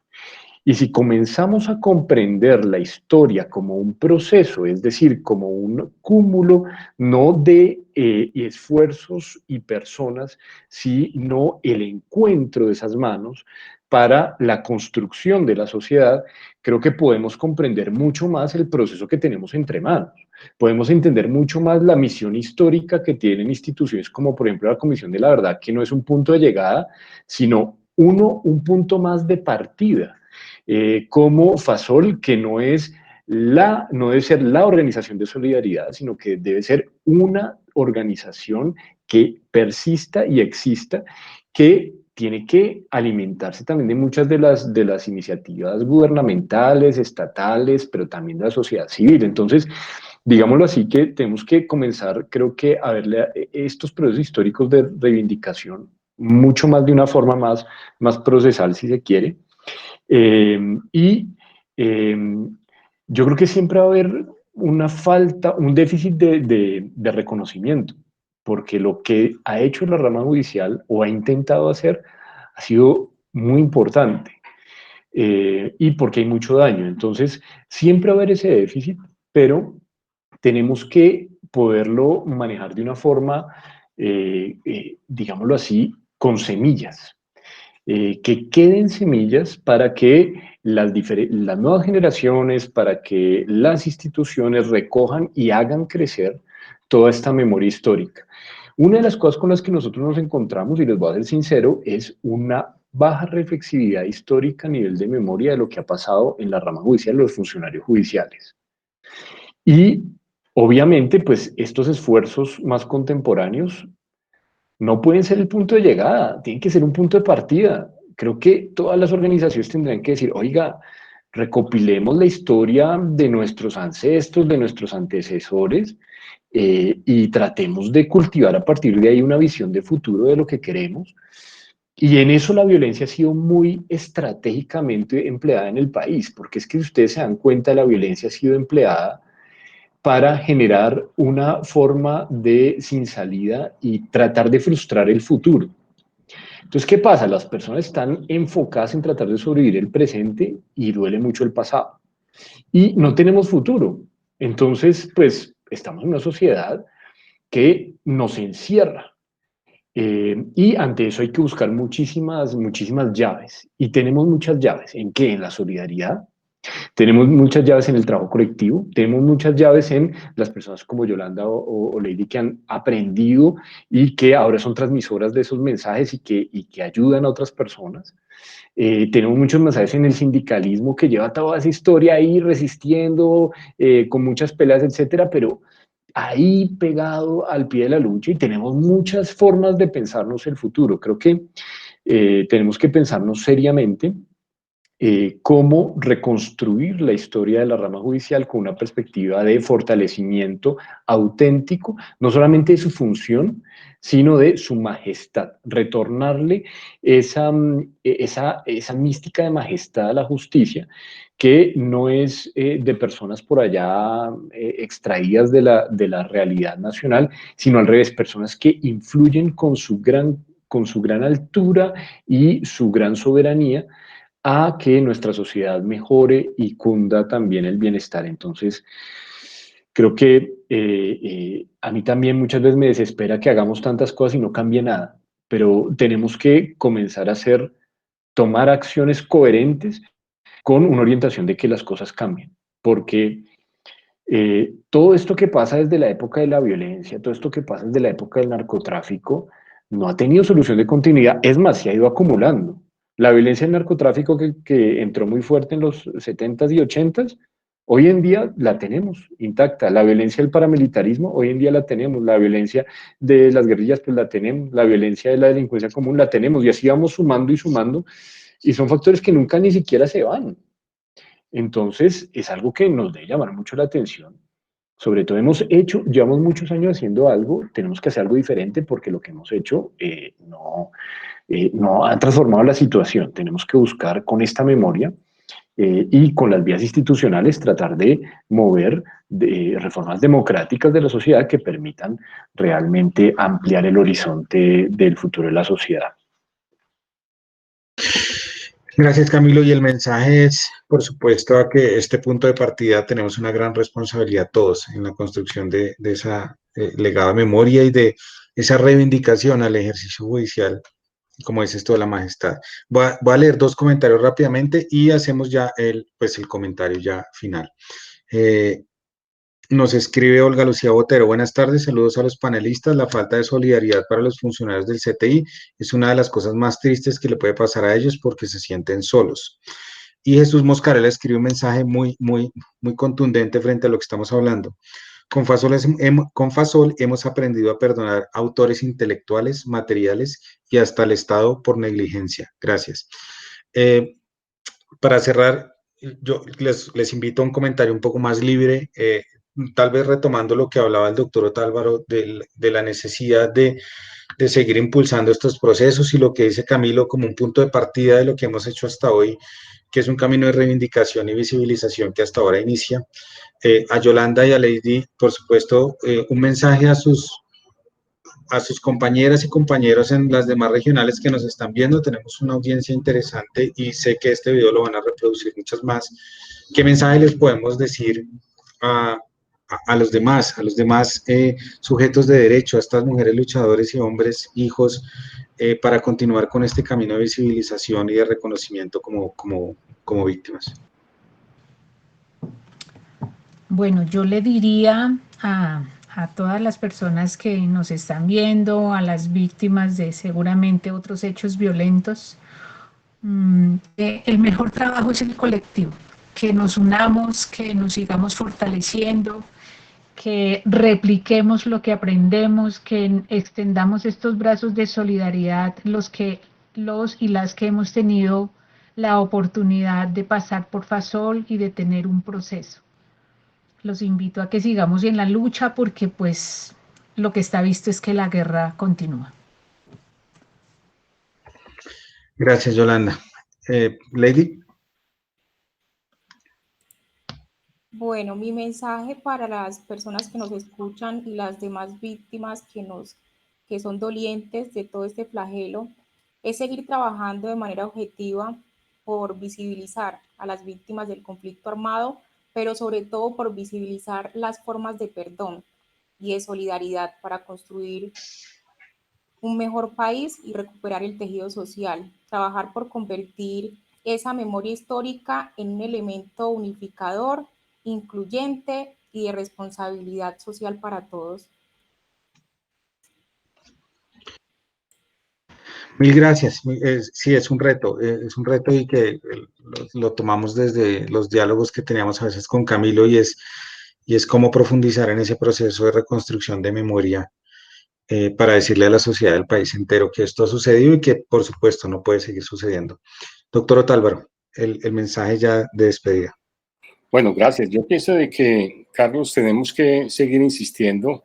Y si comenzamos a comprender la historia como un proceso, es decir, como un cúmulo no de esfuerzos y personas, sino el encuentro de esas manos para la construcción de la sociedad, creo que podemos comprender mucho más el proceso que tenemos entre manos. Podemos entender mucho más la misión histórica que tienen instituciones como por ejemplo la Comisión de la Verdad, que no es un punto de llegada, sino un punto más de partida. Como FASOL, que no debe ser la organización de solidaridad, sino que debe ser una organización que persista y exista, que tiene que alimentarse también de muchas de las iniciativas gubernamentales, estatales, pero también de la sociedad civil. Entonces, digámoslo así, que tenemos que comenzar, creo que, a verle a estos procesos históricos de reivindicación mucho más de una forma más procesal, si se quiere. Y yo creo que siempre va a haber una falta, un déficit de reconocimiento, porque lo que ha hecho la rama judicial o ha intentado hacer ha sido muy importante y porque hay mucho daño. Entonces, siempre va a haber ese déficit, pero tenemos que poderlo manejar de una forma, digámoslo así, con semillas. Que queden semillas para que las nuevas generaciones, para que las instituciones recojan y hagan crecer toda esta memoria histórica. Una de las cosas con las que nosotros nos encontramos, y les voy a ser sincero, es una baja reflexividad histórica a nivel de memoria de lo que ha pasado en la rama judicial, los funcionarios judiciales. Y obviamente, pues estos esfuerzos más contemporáneos no pueden ser el punto de llegada, tienen que ser un punto de partida. Creo que todas las organizaciones tendrán que decir, oiga, recopilemos la historia de nuestros ancestros, de nuestros antecesores, y tratemos de cultivar a partir de ahí una visión de futuro de lo que queremos. Y en eso la violencia ha sido muy estratégicamente empleada en el país, porque es que si ustedes se dan cuenta, la violencia ha sido empleada para generar una forma de sin salida y tratar de frustrar el futuro. Entonces, ¿qué pasa? Las personas están enfocadas en tratar de sobrevivir el presente y duele mucho el pasado. Y no tenemos futuro. Entonces, pues, estamos en una sociedad que nos encierra. Y ante eso hay que buscar muchísimas llaves. Y tenemos muchas llaves. ¿En qué? En la solidaridad. Tenemos muchas llaves en el trabajo colectivo, tenemos muchas llaves en las personas como Yolanda o Lady que han aprendido y que ahora son transmisoras de esos mensajes y que ayudan a otras personas. Tenemos muchos mensajes en el sindicalismo que lleva toda esa historia ahí resistiendo, con muchas peleas, etcétera, pero ahí pegado al pie de la lucha y tenemos muchas formas de pensarnos el futuro. Creo que tenemos que pensarnos seriamente cómo reconstruir la historia de la rama judicial con una perspectiva de fortalecimiento auténtico, no solamente de su función, sino de su majestad, retornarle esa mística de majestad a la justicia, que no es de personas por allá extraídas de la realidad nacional, sino al revés, personas que influyen con su gran altura y su gran soberanía a que nuestra sociedad mejore y cunda también el bienestar. Entonces, creo que a mí también muchas veces me desespera que hagamos tantas cosas y no cambie nada, pero tenemos que comenzar a tomar acciones coherentes con una orientación de que las cosas cambien, porque Todo esto que pasa desde la época de la violencia, todo esto que pasa desde la época del narcotráfico, no ha tenido solución de continuidad, es más, se ha ido acumulando. La violencia del narcotráfico que entró muy fuerte en los 70s y 80s, hoy en día la tenemos intacta. La violencia del paramilitarismo, hoy en día la tenemos. La violencia de las guerrillas, pues la tenemos. La violencia de la delincuencia común la tenemos. Y así vamos sumando y sumando. Y son factores que nunca ni siquiera se van. Entonces, es algo que nos debe llamar mucho la atención. Sobre todo llevamos muchos años haciendo algo, tenemos que hacer algo diferente porque lo que hemos hecho no ha transformado la situación. Tenemos que buscar con esta memoria y con las vías institucionales tratar de mover reformas democráticas de la sociedad que permitan realmente ampliar el horizonte del futuro de la sociedad. Gracias, Camilo. Y el mensaje es, por supuesto, a que este punto de partida tenemos una gran responsabilidad todos en la construcción de esa legada memoria y de esa reivindicación al ejercicio judicial, como dices, toda la majestad. Voy a leer dos comentarios rápidamente y hacemos ya el comentario ya final. Nos escribe Olga Lucía Botero. Buenas tardes, saludos a los panelistas. La falta de solidaridad para los funcionarios del CTI es una de las cosas más tristes que le puede pasar a ellos porque se sienten solos. Y Jesús Moscarela escribe un mensaje muy contundente frente a lo que estamos hablando. Con Fasol hemos aprendido a perdonar autores intelectuales, materiales y hasta el Estado por negligencia. Gracias. Para cerrar, yo les invito a un comentario un poco más libre, tal vez retomando lo que hablaba el doctor Otálvaro de la necesidad de seguir impulsando estos procesos y lo que dice Camilo como un punto de partida de lo que hemos hecho hasta hoy, que es un camino de reivindicación y visibilización que hasta ahora inicia. A Yolanda y a Lady, por supuesto, un mensaje a sus compañeras y compañeros en las demás regionales que nos están viendo. Tenemos una audiencia interesante y sé que este video lo van a reproducir muchas más. ¿Qué mensaje les podemos decir a los demás sujetos de derecho, a estas mujeres luchadores y hombres, hijos, para continuar con este camino de visibilización y de reconocimiento como víctimas? Bueno, yo le diría a todas las personas que nos están viendo, a las víctimas de seguramente otros hechos violentos, que el mejor trabajo es el colectivo, que nos unamos, que nos sigamos fortaleciendo, que repliquemos lo que aprendemos, que extendamos estos brazos de solidaridad, los y las que hemos tenido la oportunidad de pasar por Fasol y de tener un proceso. Los invito a que sigamos en la lucha porque pues lo que está visto es que la guerra continúa. Gracias, Yolanda. Lady. Bueno, mi mensaje para las personas que nos escuchan y las demás víctimas que son dolientes de todo este flagelo es seguir trabajando de manera objetiva por visibilizar a las víctimas del conflicto armado, pero sobre todo por visibilizar las formas de perdón y de solidaridad para construir un mejor país y recuperar el tejido social, trabajar por convertir esa memoria histórica en un elemento unificador, incluyente y de responsabilidad social para todos. Mil gracias. Sí, es un reto y que lo tomamos desde los diálogos que teníamos a veces con Camilo y es cómo profundizar en ese proceso de reconstrucción de memoria para decirle a la sociedad del país entero que esto ha sucedido y que por supuesto no puede seguir sucediendo. Doctor Otálvaro, el mensaje ya de despedida. Bueno, gracias. Yo pienso de que, Carlos, tenemos que seguir insistiendo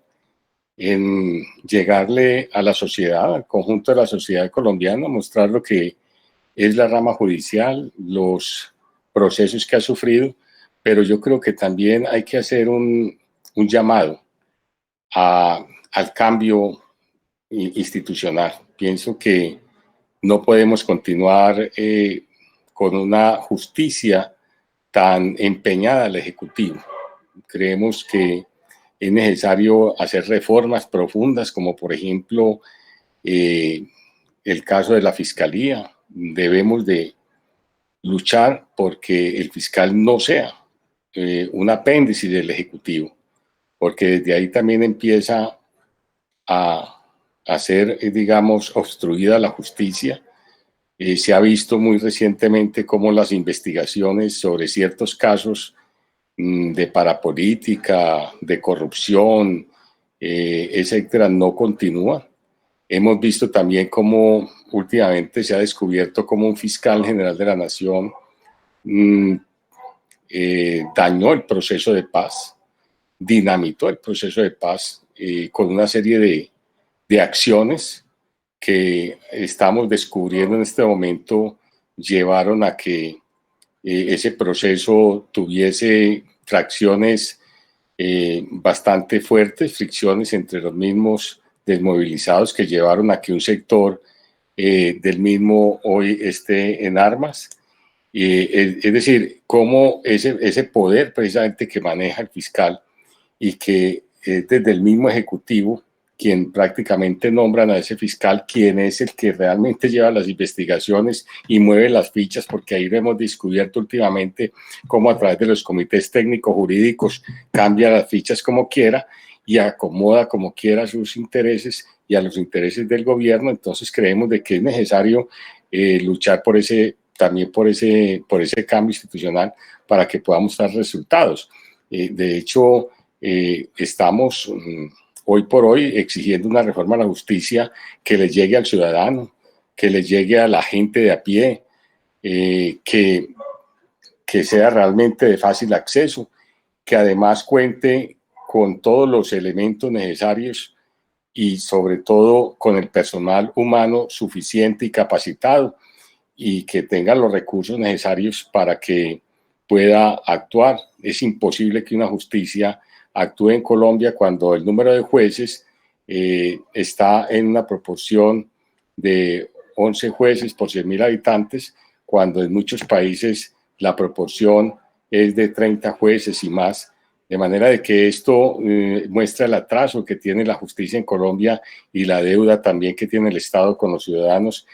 en llegarle a la sociedad, al conjunto de la sociedad colombiana, mostrar lo que es la rama judicial, los procesos que ha sufrido, pero yo creo que también hay que hacer un llamado al cambio institucional. Pienso que no podemos continuar con una justicia tan empeñada al Ejecutivo. Creemos que es necesario hacer reformas profundas, como por ejemplo el caso de la Fiscalía. Debemos de luchar porque el fiscal no sea un apéndice del Ejecutivo, porque desde ahí también empieza a ser, digamos, obstruida la justicia. Se ha visto muy recientemente cómo las investigaciones sobre ciertos casos de parapolítica, de corrupción, etcétera, no continúan. Hemos visto también cómo últimamente se ha descubierto cómo un fiscal general de la Nación dañó el proceso de paz, dinamitó el proceso de paz con una serie de acciones que estamos descubriendo en este momento llevaron a que ese proceso tuviese fracciones bastante fuertes, fricciones entre los mismos desmovilizados que llevaron a que un sector del mismo hoy esté en armas. Es decir, cómo ese poder precisamente que maneja el fiscal y que desde el mismo Ejecutivo, quien prácticamente nombran a ese fiscal, quien es el que realmente lleva las investigaciones y mueve las fichas, porque ahí lo hemos descubierto últimamente cómo a través de los comités técnicos jurídicos cambia las fichas como quiera y acomoda como quiera sus intereses y a los intereses del gobierno. Entonces creemos de que es necesario luchar por ese cambio institucional para que podamos dar resultados. De hecho, estamos hoy por hoy exigiendo una reforma a la justicia que le llegue al ciudadano, que le llegue a la gente de a pie, que sea realmente de fácil acceso, que además cuente con todos los elementos necesarios y sobre todo con el personal humano suficiente y capacitado y que tenga los recursos necesarios para que pueda actuar. Es imposible que una justicia actúe en Colombia cuando el número de jueces está en una proporción de 11 jueces por 100.000 habitantes, cuando en muchos países la proporción es de 30 jueces y más. De manera de que esto muestra el atraso que tiene la justicia en Colombia y la deuda también que tiene el Estado con los ciudadanos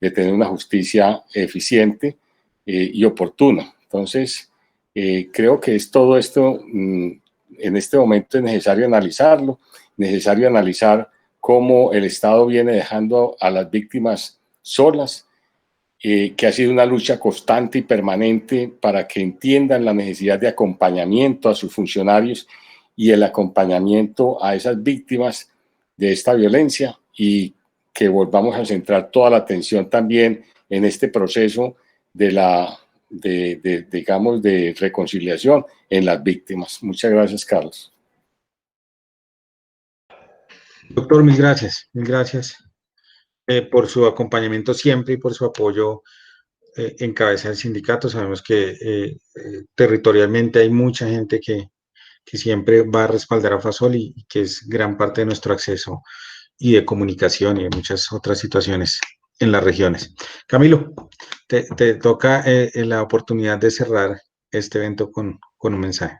de tener una justicia eficiente y oportuna. Entonces, creo que es todo esto. En este momento es necesario analizarlo, necesario analizar cómo el Estado viene dejando a las víctimas solas, que ha sido una lucha constante y permanente para que entiendan la necesidad de acompañamiento a sus funcionarios y el acompañamiento a esas víctimas de esta violencia, y que volvamos a centrar toda la atención también en este proceso digamos, de reconciliación en las víctimas. Muchas gracias, Carlos. Doctor, mil gracias por su acompañamiento siempre y por su apoyo en cabeza del sindicato. Sabemos que territorialmente hay mucha gente que siempre va a respaldar a Fasol y que es gran parte de nuestro acceso y de comunicación y de muchas otras situaciones en las regiones. Camilo, te toca la oportunidad de cerrar este evento con un mensaje.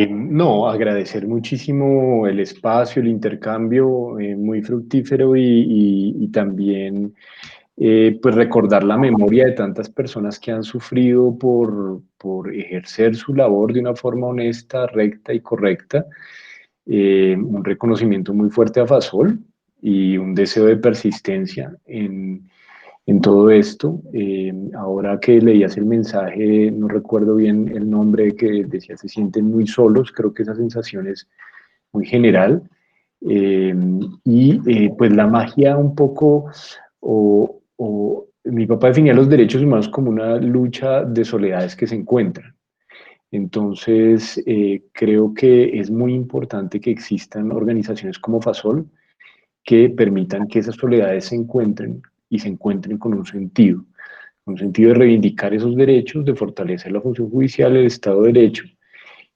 No, agradecer muchísimo el espacio, el intercambio, muy fructífero y también pues recordar la memoria de tantas personas que han sufrido por ejercer su labor de una forma honesta, recta y correcta. Un reconocimiento muy fuerte a Fasol y un deseo de persistencia en todo esto. Ahora que leías el mensaje, no recuerdo bien el nombre, que decía se sienten muy solos. Creo que esa sensación es muy general. Pues la magia un poco, mi papá definía los derechos humanos como una lucha de soledades que se encuentran. Entonces, creo que es muy importante que existan organizaciones como Fasol que permitan que esas soledades se encuentren y se encuentren con un sentido de reivindicar esos derechos, de fortalecer la función judicial, el Estado de Derecho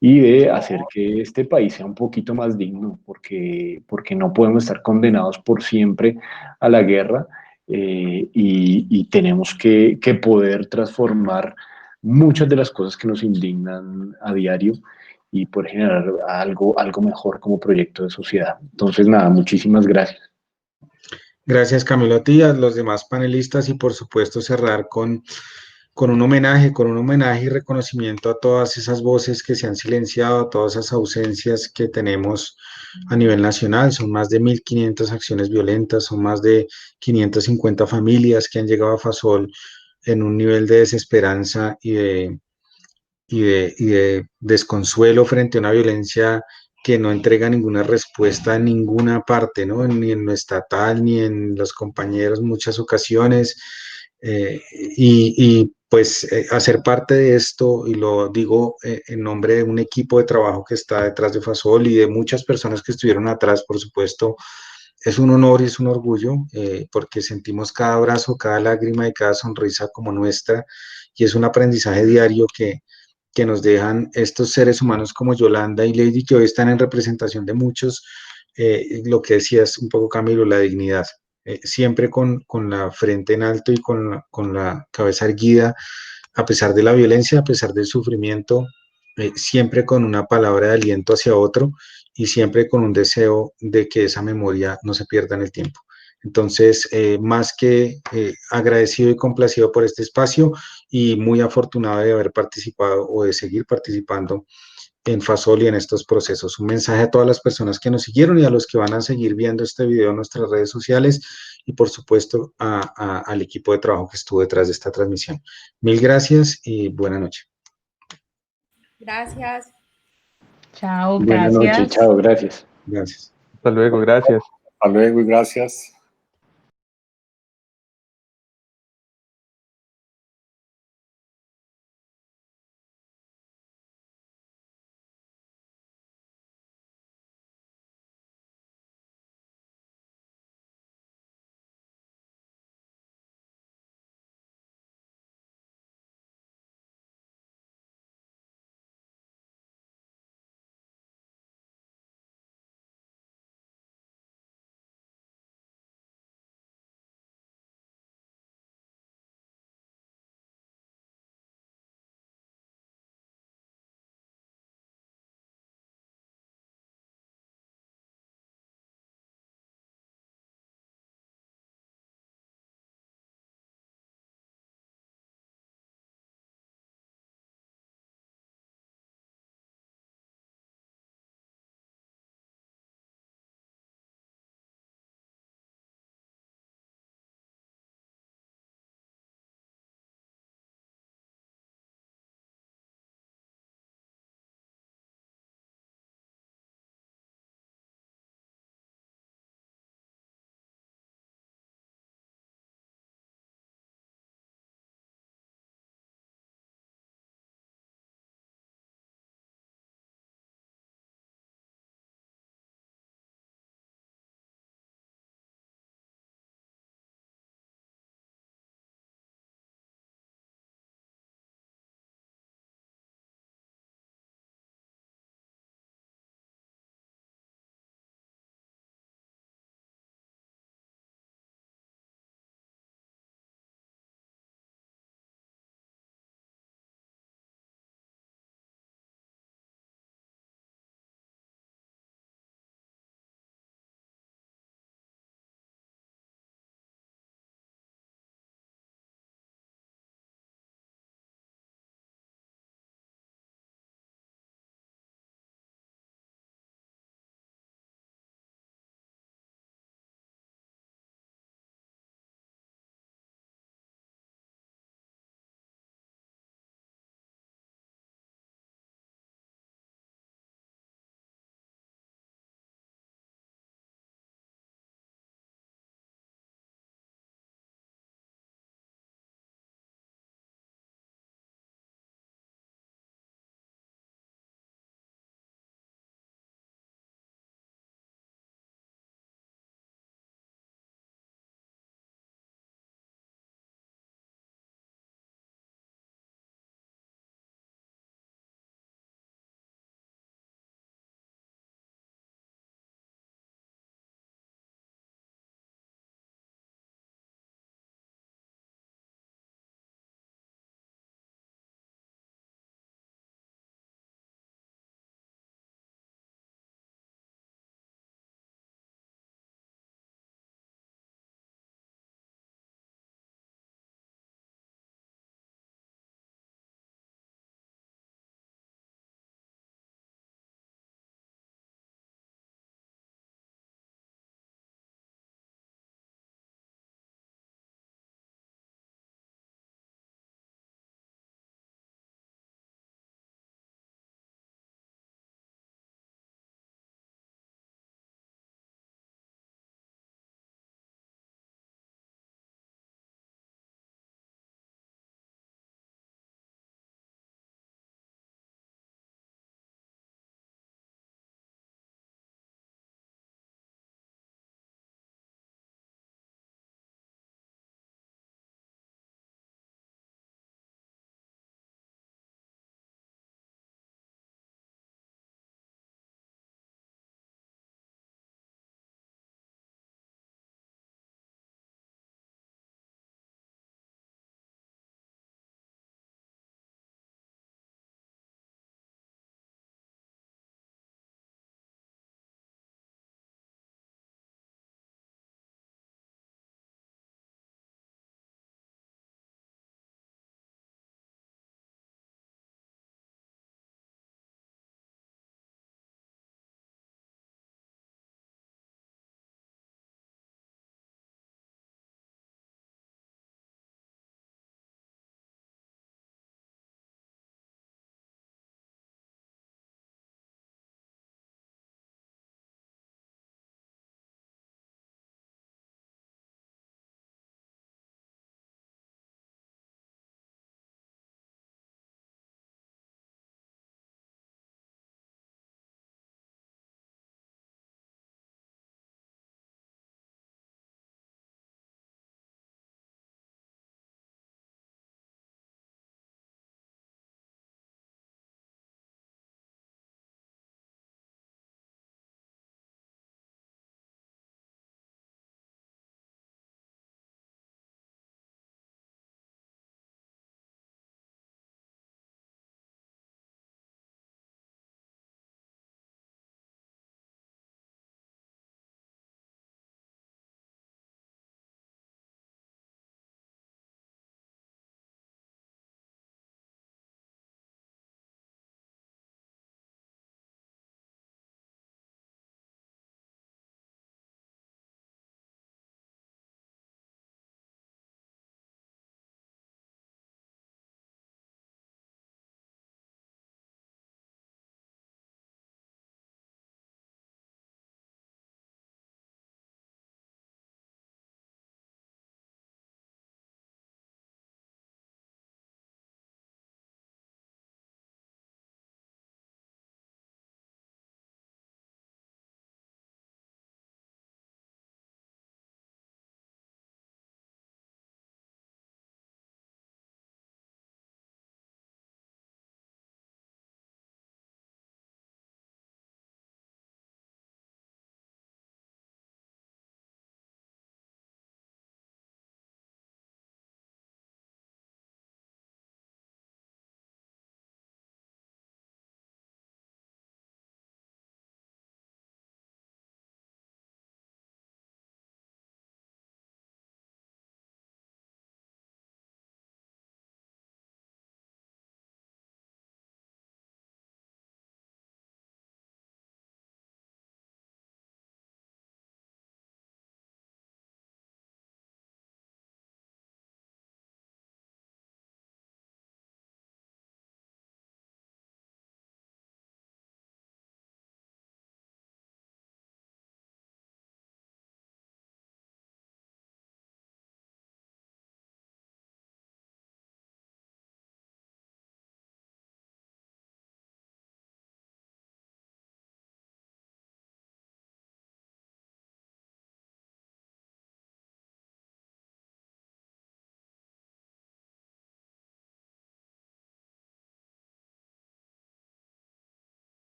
y de hacer que este país sea un poquito más digno, porque no podemos estar condenados por siempre a la guerra y tenemos que poder transformar muchas de las cosas que nos indignan a diario y poder generar algo mejor como proyecto de sociedad. Entonces, nada, muchísimas gracias. Gracias, Camilo, a ti, a los demás panelistas y por supuesto cerrar con con un homenaje y reconocimiento a todas esas voces que se han silenciado, a todas esas ausencias que tenemos a nivel nacional. Son más de 1.500 acciones violentas, son más de 550 familias que han llegado a Fasol en un nivel de desesperanza y de desconsuelo frente a una violencia que no entrega ninguna respuesta en ninguna parte, ¿no? Ni en lo estatal, ni en los compañeros, muchas ocasiones. Pues hacer parte de esto, y lo digo en nombre de un equipo de trabajo que está detrás de Fasol y de muchas personas que estuvieron atrás, por supuesto, es un honor y es un orgullo, porque sentimos cada abrazo, cada lágrima y cada sonrisa como nuestra, y es un aprendizaje diario que nos dejan estos seres humanos como Yolanda y Lady, que hoy están en representación de muchos. Lo que decías un poco, Camilo, la dignidad. Siempre con la frente en alto y con la cabeza erguida, a pesar de la violencia, a pesar del sufrimiento, siempre con una palabra de aliento hacia otro y siempre con un deseo de que esa memoria no se pierda en el tiempo. Entonces, más que agradecido y complacido por este espacio y muy afortunado de haber participado o de seguir participando en Fasol y en estos procesos. Un mensaje a todas las personas que nos siguieron y a los que van a seguir viendo este video en nuestras redes sociales y por supuesto al equipo de trabajo que estuvo detrás de esta transmisión. Mil gracias y buena noche. Gracias. Chao, Buenas noches, gracias. chao, gracias. Gracias. Hasta luego, gracias. Hasta luego y gracias.